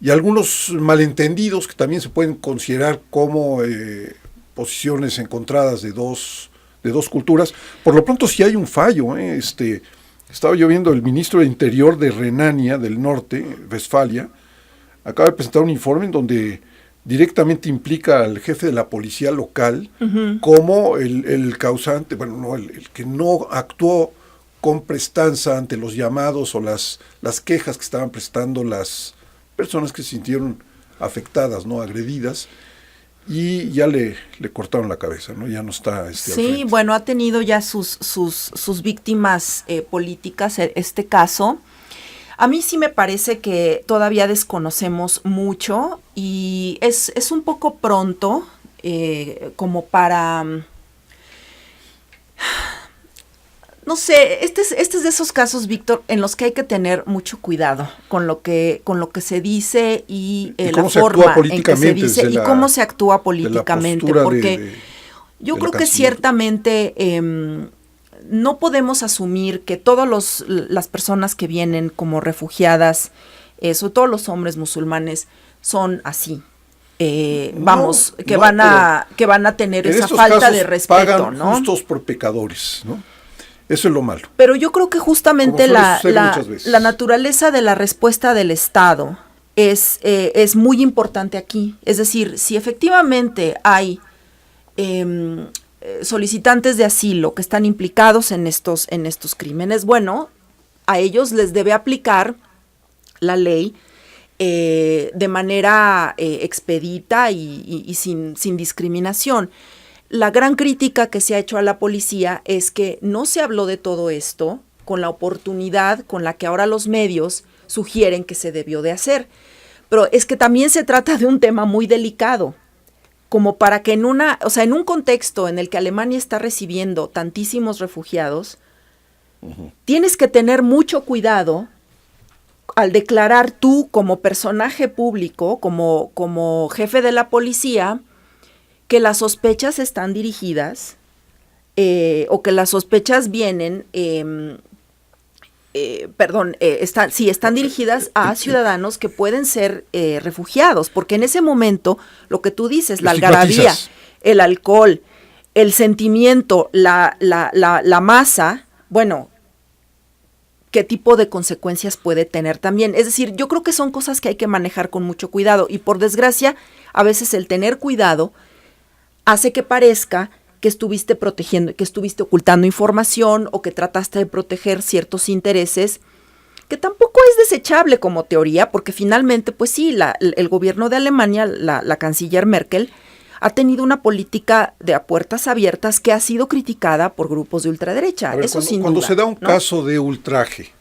y algunos malentendidos que también se pueden considerar como posiciones encontradas de dos culturas. Por lo pronto sí hay un fallo. Estaba yo viendo, el ministro de Interior de Renania del Norte, Westfalia, acaba de presentar un informe en donde directamente implica al jefe de la policía local como el causante, bueno, no, el que no actuó con prestanza ante los llamados o las quejas que estaban prestando las personas que se sintieron afectadas, ¿no? Agredidas, y ya le cortaron la cabeza, ¿no? Ya no está Sí, bueno, ha tenido ya sus víctimas políticas este caso. A mí sí me parece que todavía desconocemos mucho y es un poco pronto como para... No sé, este es de esos casos, Víctor, en los que hay que tener mucho cuidado con lo que se dice y la forma en que se dice y cómo se actúa políticamente, porque yo creo que ciertamente no podemos asumir que todas las personas que vienen como refugiadas, sobre todo los hombres musulmanes, son así. Que van a tener esa falta de respeto, pagan ¿no? justos por pecadores, ¿no? Eso es lo malo. Pero yo creo que justamente la naturaleza de la respuesta del Estado es muy importante aquí. Es decir, si efectivamente hay solicitantes de asilo que están implicados en estos crímenes, bueno, a ellos les debe aplicar la ley de manera expedita y sin discriminación. La gran crítica que se ha hecho a la policía es que no se habló de todo esto con la oportunidad con la que ahora los medios sugieren que se debió de hacer. Pero es que también se trata de un tema muy delicado, como para que en un contexto en el que Alemania está recibiendo tantísimos refugiados, tienes que tener mucho cuidado al declarar tú como personaje público, como jefe de la policía, que las sospechas están dirigidas o que las sospechas vienen, están dirigidas a ciudadanos que pueden ser refugiados, porque en ese momento, lo que tú dices, la algarabía, el alcohol, el sentimiento, la masa, bueno, ¿qué tipo de consecuencias puede tener también? Es decir, yo creo que son cosas que hay que manejar con mucho cuidado y por desgracia, a veces el tener cuidado hace que parezca que estuviste protegiendo, que estuviste ocultando información o que trataste de proteger ciertos intereses, que tampoco es desechable como teoría, porque finalmente, pues sí, el gobierno de Alemania, la canciller Merkel, ha tenido una política de a puertas abiertas que ha sido criticada por grupos de ultraderecha. Eso sin duda. Cuando se da un caso de ultraje,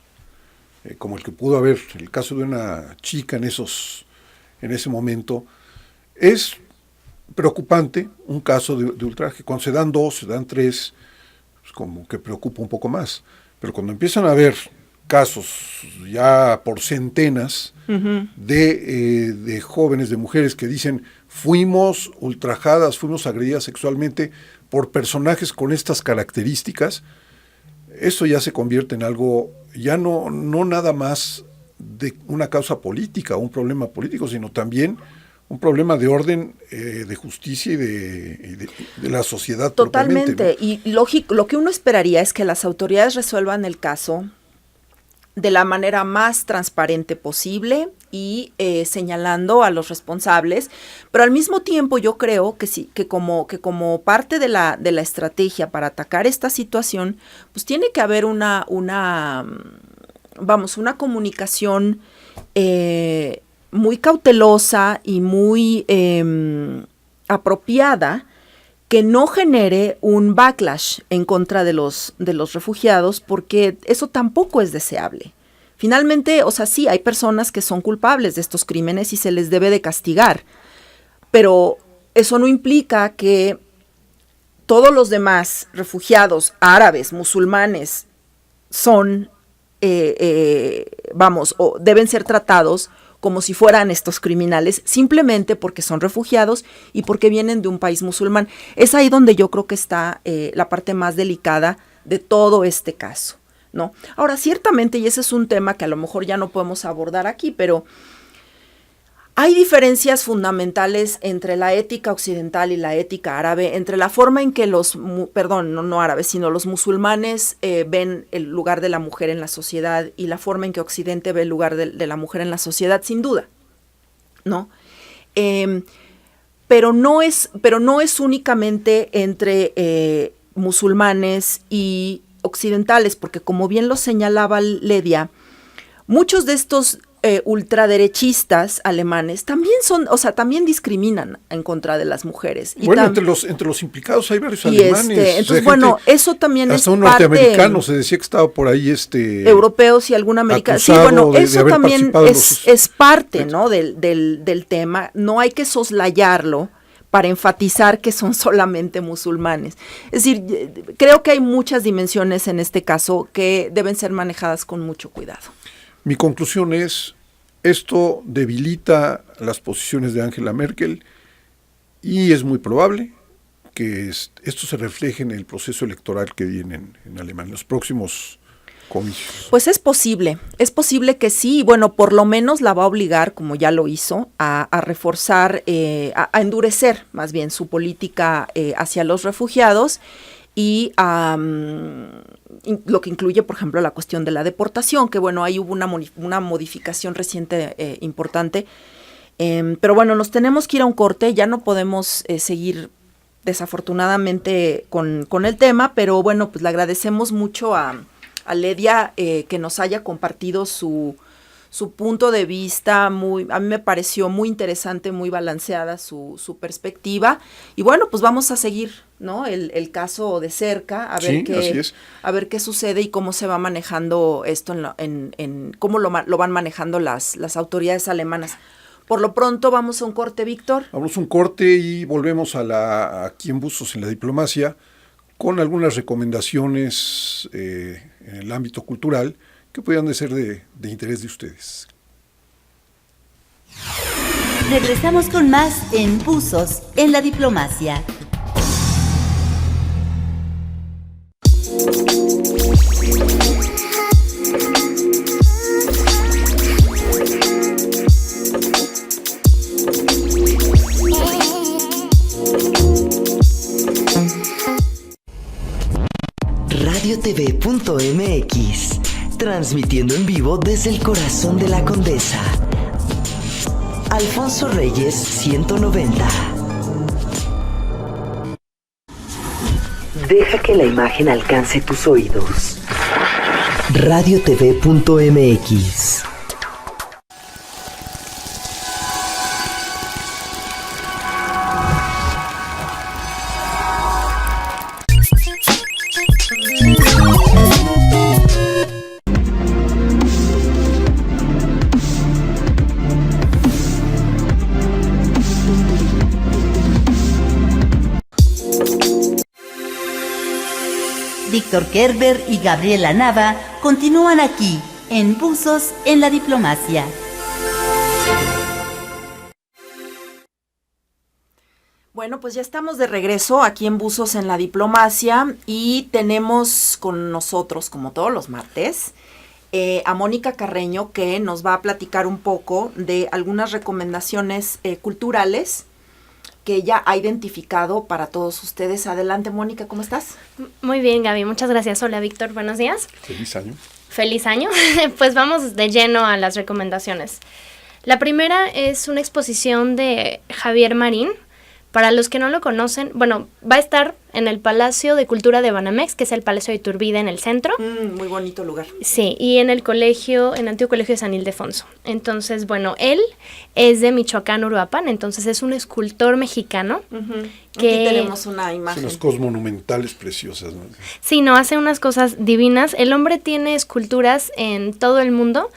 como el que pudo haber, el caso de una chica en ese momento, es preocupante un caso de ultraje. Cuando se dan 2, se dan 3, pues como que preocupa un poco más. Pero cuando empiezan a haber casos ya por centenas de jóvenes, de mujeres que dicen fuimos ultrajadas, fuimos agredidas sexualmente por personajes con estas características, eso ya se convierte en algo, ya no nada más de una causa política, un problema político, sino también un problema de orden, de justicia y de la sociedad. Totalmente, ¿no? Y lógico, lo que uno esperaría es que las autoridades resuelvan el caso de la manera más transparente posible y señalando a los responsables, pero al mismo tiempo yo creo que sí, que como parte de la estrategia para atacar esta situación, pues tiene que haber una comunicación muy cautelosa y muy apropiada que no genere un backlash en contra de los refugiados, porque eso tampoco es deseable. Finalmente, o sea, sí, hay personas que son culpables de estos crímenes y se les debe de castigar, pero eso no implica que todos los demás refugiados árabes, musulmanes, son, o deben ser tratados como si fueran estos criminales, simplemente porque son refugiados y porque vienen de un país musulmán. Es ahí donde yo creo que está la parte más delicada de todo este caso, ¿no? Ahora, ciertamente, y ese es un tema que a lo mejor ya no podemos abordar aquí, pero hay diferencias fundamentales entre la ética occidental y la ética árabe, entre la forma en que los musulmanes ven el lugar de la mujer en la sociedad y la forma en que Occidente ve el lugar de la mujer en la sociedad, sin duda, ¿no? Pero no es únicamente entre musulmanes y occidentales, porque como bien lo señalaba Ledia, muchos de estos ultraderechistas alemanes también discriminan en contra de las mujeres. Bueno, entre los implicados hay varios alemanes. Entonces, bueno, eso también hasta es un parte... norteamericano se decía que estaba por ahí europeos y algún americano. Sí, bueno, eso también es parte, ¿no? del tema. No hay que soslayarlo para enfatizar que son solamente musulmanes. Es decir, creo que hay muchas dimensiones en este caso que deben ser manejadas con mucho cuidado. Mi conclusión es, esto debilita las posiciones de Angela Merkel y es muy probable que esto se refleje en el proceso electoral que viene en Alemania, en los próximos comicios. Pues es posible que sí, bueno, por lo menos la va a obligar, como ya lo hizo, a reforzar, a endurecer más bien su política hacia los refugiados y lo que incluye, por ejemplo, la cuestión de la deportación, que bueno, ahí hubo una modificación reciente importante, pero bueno, nos tenemos que ir a un corte, ya no podemos seguir desafortunadamente con el tema, pero bueno, pues le agradecemos mucho a Ledia que nos haya compartido su punto de vista. A mí me pareció muy interesante, muy balanceada su perspectiva, y bueno, pues vamos a seguir, ¿no? el caso de cerca, a ver qué sucede y cómo se va manejando esto, cómo lo van manejando las autoridades alemanas. Por lo pronto vamos a un corte, Víctor. Vamos a un corte y volvemos aquí en Buzos en la Diplomacia con algunas recomendaciones en el ámbito cultural que podrían ser de interés de ustedes. Regresamos con más en Buzos en la Diplomacia. RadioTV.mx, transmitiendo en vivo desde el corazón de la Condesa. Alfonso Reyes 190. Deja que la imagen alcance tus oídos. RadioTV.mx. Víctor Kerber y Gabriela Nava continúan aquí, en Buzos en la Diplomacia. Bueno, pues ya estamos de regreso aquí en Buzos en la Diplomacia y tenemos con nosotros, como todos los martes, a Mónica Carreño, que nos va a platicar un poco de algunas recomendaciones culturales que ella ha identificado para todos ustedes. Adelante, Mónica, ¿cómo estás? Muy bien, Gaby, muchas gracias. Hola, Víctor, buenos días. Feliz año. Feliz año. Pues vamos de lleno a las recomendaciones. La primera es una exposición de Javier Marín, Para los que no lo conocen, bueno, va a estar en el Palacio de Cultura de Banamex, que es el Palacio de Iturbide en el centro. Muy bonito lugar. Sí, y en el colegio, en el antiguo colegio de San Ildefonso. Entonces, bueno, él es de Michoacán, Uruapan, entonces es un escultor mexicano. Aquí tenemos una imagen. Unas cosas monumentales preciosas, ¿no? Sí, no, hace unas cosas divinas. El hombre tiene esculturas en todo el mundo,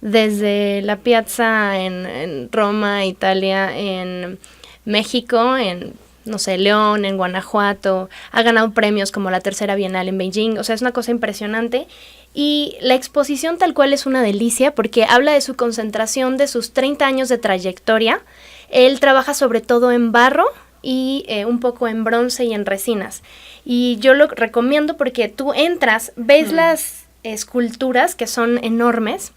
desde la Piazza en Roma, Italia, en México, en, no sé, León, en Guanajuato, ha ganado premios como la Tercera Bienal en Beijing, o sea, es una cosa impresionante. Y la exposición tal cual es una delicia porque habla de su concentración, de sus 30 años de trayectoria. Él trabaja sobre todo en barro y un poco en bronce y en resinas. Y yo lo recomiendo porque tú entras, ves las esculturas que son enormes,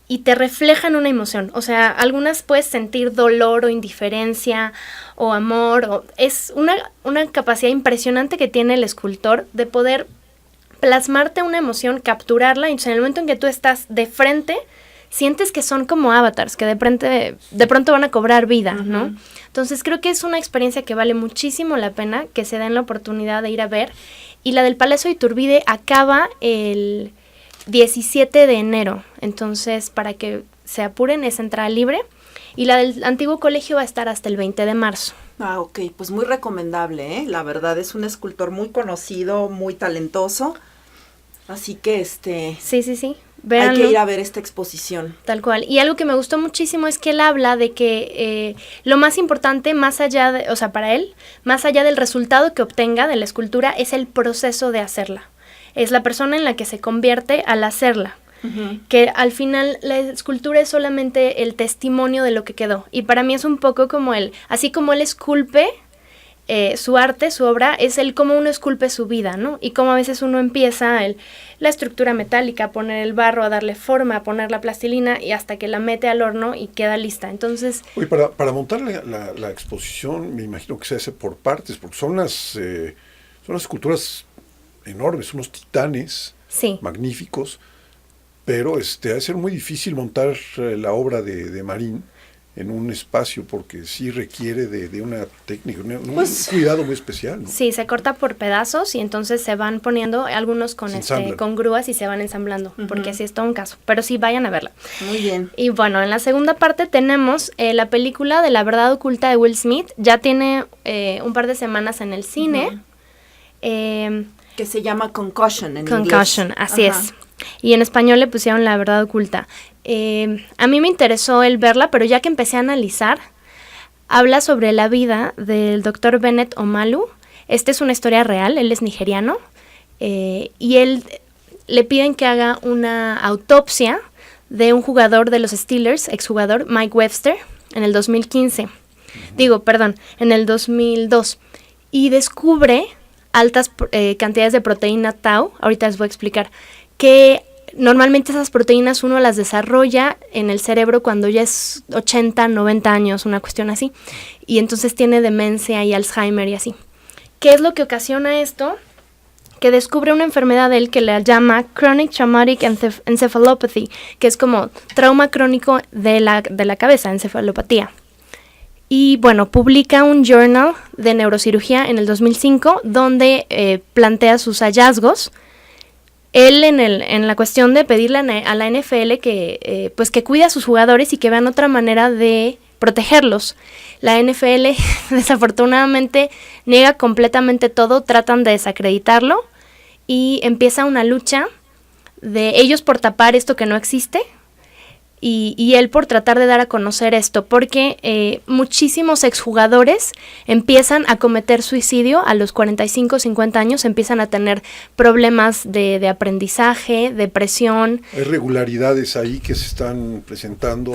y te reflejan una emoción, o sea, algunas puedes sentir dolor o indiferencia o amor, es una capacidad impresionante que tiene el escultor de poder plasmarte una emoción, capturarla, y en el momento en que tú estás de frente, sientes que son como avatars, que de pronto van a cobrar vida, ¿no? Entonces creo que es una experiencia que vale muchísimo la pena, que se den la oportunidad de ir a ver, y la del Palacio de Iturbide acaba el 17 de enero, entonces para que se apuren es entrada libre, y la del antiguo colegio va a estar hasta el 20 de marzo. Ah, ok, pues muy recomendable, ¿eh? La verdad es un escultor muy conocido, muy talentoso, así que Sí, véanlo. Hay que ir a ver esta exposición. Tal cual, y algo que me gustó muchísimo es que él habla de que lo más importante, más allá de, o sea, para él, más allá del resultado que obtenga de la escultura, es el proceso de hacerla. Es la persona en la que se convierte al hacerla. Que al final la escultura es solamente el testimonio de lo que quedó. Y para mí es un poco como así como él esculpe su arte, su obra, es como uno esculpe su vida, ¿no? Y como a veces uno empieza la estructura metálica, a poner el barro, a darle forma, a poner la plastilina, y hasta que la mete al horno y queda lista. Entonces... Oye, para montar la exposición, me imagino que se hace por partes, porque son las esculturas enormes, unos titanes magníficos, pero ha de ser muy difícil montar la obra de Marín en un espacio, porque sí requiere de una técnica, un cuidado muy especial, ¿no? Sí, se corta por pedazos y entonces se van poniendo algunos con grúas y se van ensamblando, porque así es todo un caso, pero sí, vayan a verla. Muy bien. Y bueno, en la segunda parte tenemos la película de La Verdad Oculta de Will Smith, ya tiene un par de semanas en el cine, que se llama Concussion en inglés. Concussion, así es. Y en español le pusieron La Verdad Oculta. A mí me interesó el verla, pero ya que empecé a analizar, habla sobre la vida del doctor Bennett Omalu. Esta es una historia real, él es nigeriano, y él le piden que haga una autopsia de un jugador de los Steelers, exjugador Mike Webster, en el 2015. En el 2002. Y descubre altas cantidades de proteína tau, ahorita les voy a explicar, que normalmente esas proteínas uno las desarrolla en el cerebro cuando ya es 80, 90 años, una cuestión así, y entonces tiene demencia y Alzheimer y así. ¿Qué es lo que ocasiona esto? Que descubre una enfermedad de él que le llama Chronic Traumatic Encephalopathy, que es como trauma crónico de la cabeza, encefalopatía. Y bueno, publica un journal de neurocirugía en el 2005 donde plantea sus hallazgos. Él en la cuestión de pedirle a la NFL que cuide a sus jugadores y que vean otra manera de protegerlos. La NFL desafortunadamente niega completamente todo, tratan de desacreditarlo y empieza una lucha de ellos por tapar esto que no existe. Y él por tratar de dar a conocer esto, porque muchísimos exjugadores empiezan a cometer suicidio a los 45, 50 años, empiezan a tener problemas de aprendizaje, depresión. Hay irregularidades ahí que se están presentando,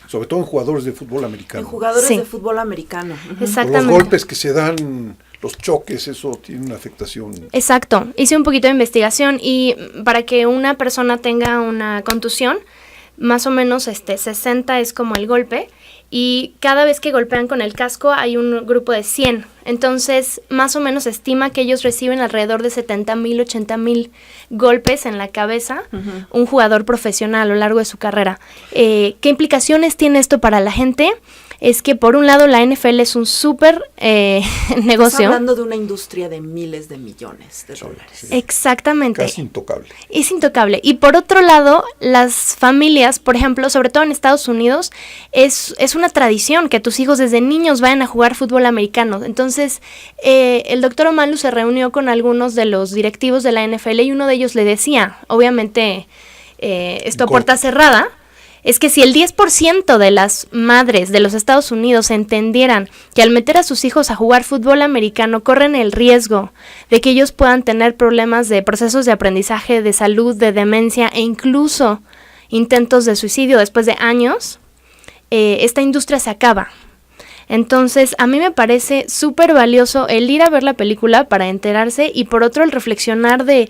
sobre todo en jugadores de fútbol americano. En jugadores de fútbol americano. Exactamente. Por los golpes que se dan, los choques, eso tiene una afectación. Exacto. Hice un poquito de investigación y para que una persona tenga una contusión, más o menos 60 es como el golpe, y cada vez que golpean con el casco hay un grupo de 100. Entonces, más o menos se estima que ellos reciben alrededor de 70,000, 80,000 golpes en la cabeza, un jugador profesional a lo largo de su carrera. ¿Qué implicaciones tiene esto para la gente? es que por un lado la NFL es un súper negocio. Estás hablando de una industria de miles de millones de dólares. Sí. Exactamente. Casi intocable. Es intocable. Y por otro lado, las familias, por ejemplo, sobre todo en Estados Unidos, es una tradición que tus hijos desde niños vayan a jugar fútbol americano. Entonces, el doctor Omalu se reunió con algunos de los directivos de la NFL y uno de ellos le decía, obviamente, esto a puerta cerrada, es que si el 10% de las madres de los Estados Unidos entendieran que al meter a sus hijos a jugar fútbol americano corren el riesgo de que ellos puedan tener problemas de procesos de aprendizaje, de salud, de demencia e incluso intentos de suicidio después de años, esta industria se acaba. Entonces, a mí me parece súper valioso el ir a ver la película para enterarse y por otro el reflexionar de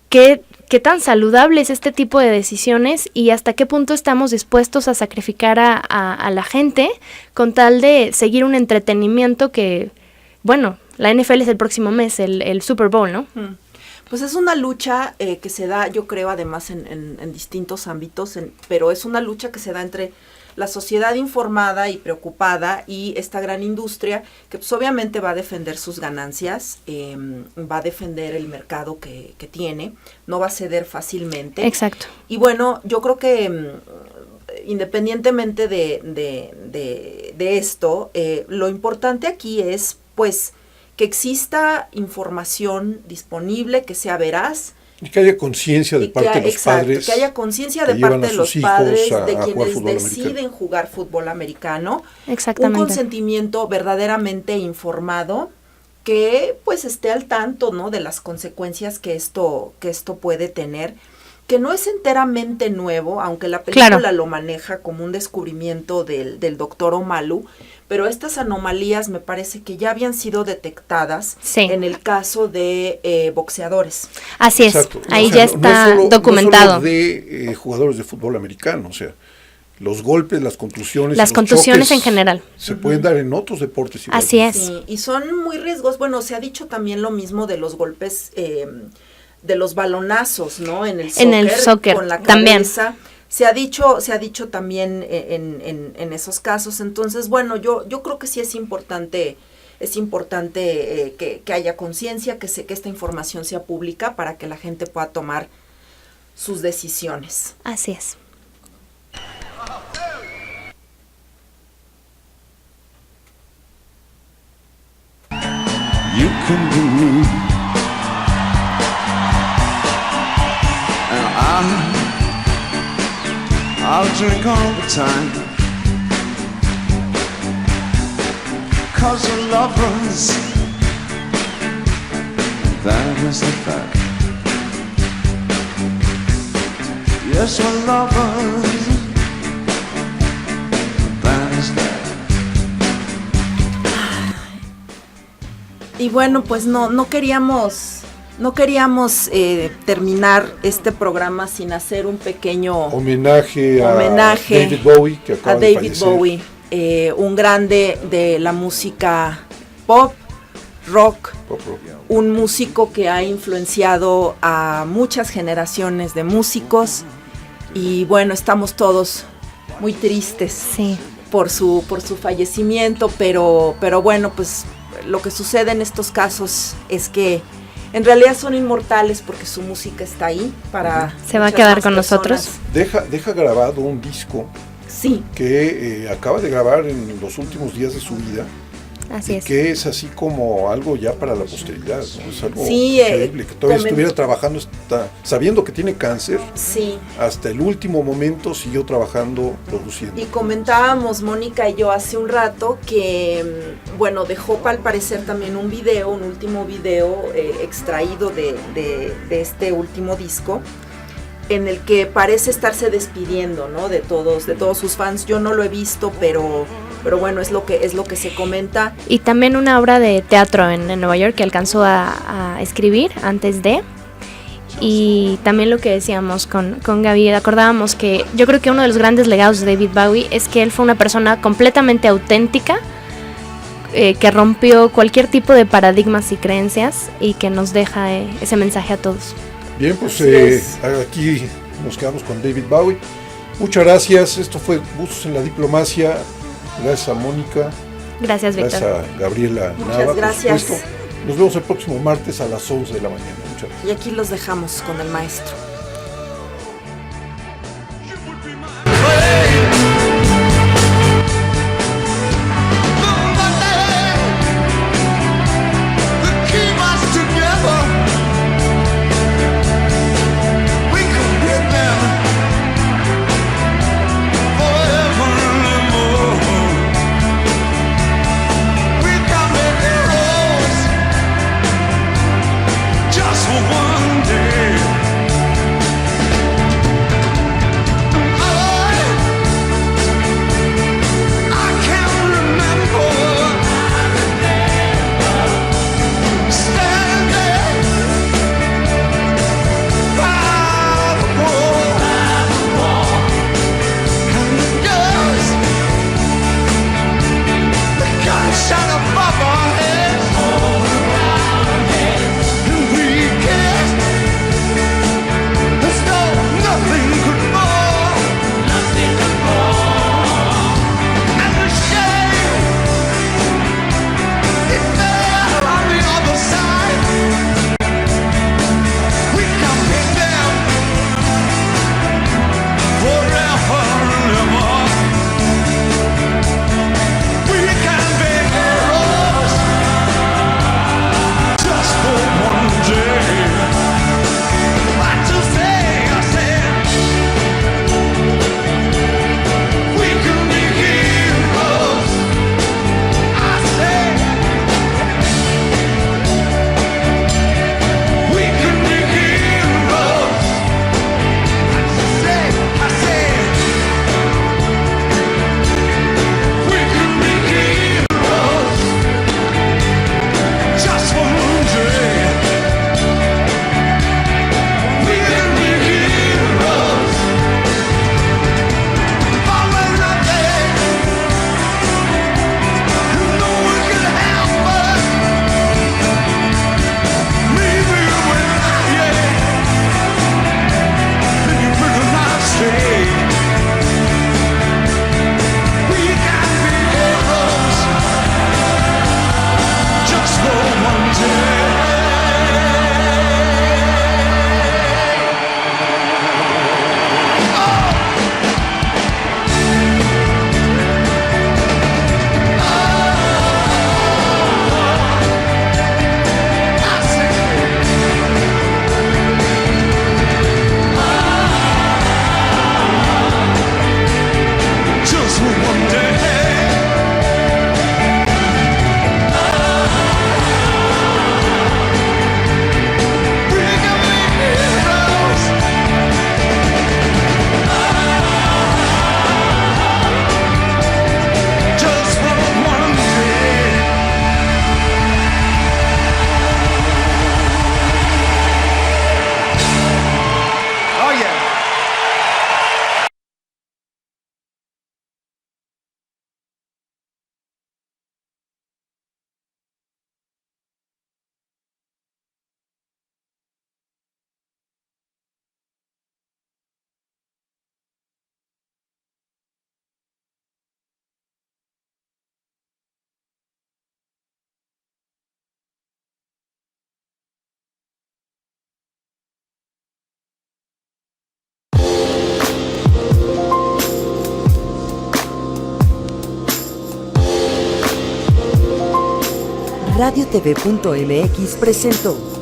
qué tan saludable es este tipo de decisiones y hasta qué punto estamos dispuestos a sacrificar a la gente con tal de seguir un entretenimiento que, bueno, la NFL es el próximo mes, el Super Bowl, ¿no? Pues es una lucha que se da, yo creo, además en distintos ámbitos, pero es una lucha que se da entre la sociedad informada y preocupada y esta gran industria que pues obviamente va a defender sus ganancias, va a defender el mercado que tiene, no va a ceder fácilmente. Exacto. Y bueno, yo creo que independientemente de esto, lo importante aquí es pues que exista información disponible, que sea veraz, y que haya conciencia de parte de los padres. Que haya conciencia de parte de los padres, de quienes deciden jugar fútbol americano. Exactamente. Un consentimiento verdaderamente informado que pues esté al tanto, ¿no?, de las consecuencias que esto puede tener, que no es enteramente nuevo, aunque la película lo maneja como un descubrimiento del doctor Omalu, pero estas anomalías me parece que ya habían sido detectadas en el caso de boxeadores. Así es, exacto. Ahí ya está documentado. No solo de jugadores de fútbol americano, o sea, los golpes, las contusiones. Las contusiones en general. Se pueden dar en otros deportes. Igual. Así es. Sí, y son muy riesgos. Bueno, se ha dicho también lo mismo de los golpes, de los balonazos, ¿no? En el soccer con la cabeza. También. Se ha dicho también en esos casos. Entonces, bueno, yo creo que sí es importante que haya conciencia, que esta información sea pública para que la gente pueda tomar sus decisiones. Así es. You can be me, and I'll drink all the time, 'cause we're lovers, that is the fact. Yes, we're lovers, that is that. Y bueno, pues no queríamos terminar este programa sin hacer un pequeño homenaje a David Bowie, que acaba de fallecer. Bowie, un grande de la música pop rock, un músico que ha influenciado a muchas generaciones de músicos y bueno, estamos todos muy tristes por su fallecimiento, pero bueno, pues lo que sucede en estos casos es que en realidad son inmortales porque su música está ahí para... Se va a quedar con nosotros. Deja grabado un disco que acaba de grabar en los últimos días de su vida. Así es. Que es así como algo ya para la posteridad, ¿no? Es algo increíble, que todavía estuviera trabajando, sabiendo que tiene cáncer, hasta el último momento siguió trabajando, produciendo. Y comentábamos, Mónica y yo, hace un rato que, bueno, dejó al parecer también un último video extraído de este último disco, en el que parece estarse despidiendo, ¿no?, de todos sus fans. Yo no lo he visto, pero bueno, es lo que se comenta. Y también una obra de teatro en Nueva York que alcanzó a escribir antes de. Y también lo que decíamos con Gaby, acordábamos que yo creo que uno de los grandes legados de David Bowie es que él fue una persona completamente auténtica, que rompió cualquier tipo de paradigmas y creencias y que nos deja ese mensaje a todos. Bien, pues aquí nos quedamos con David Bowie. Muchas gracias, esto fue Gustos en la Diplomacia. Gracias a Mónica. Gracias, Víctor. Gracias a Gabriela Muchas Nava. gracias. Por supuesto. Nos vemos el próximo martes a las 11 de la mañana. Muchas gracias. Y aquí los dejamos con el maestro. RadioTV.mx presentó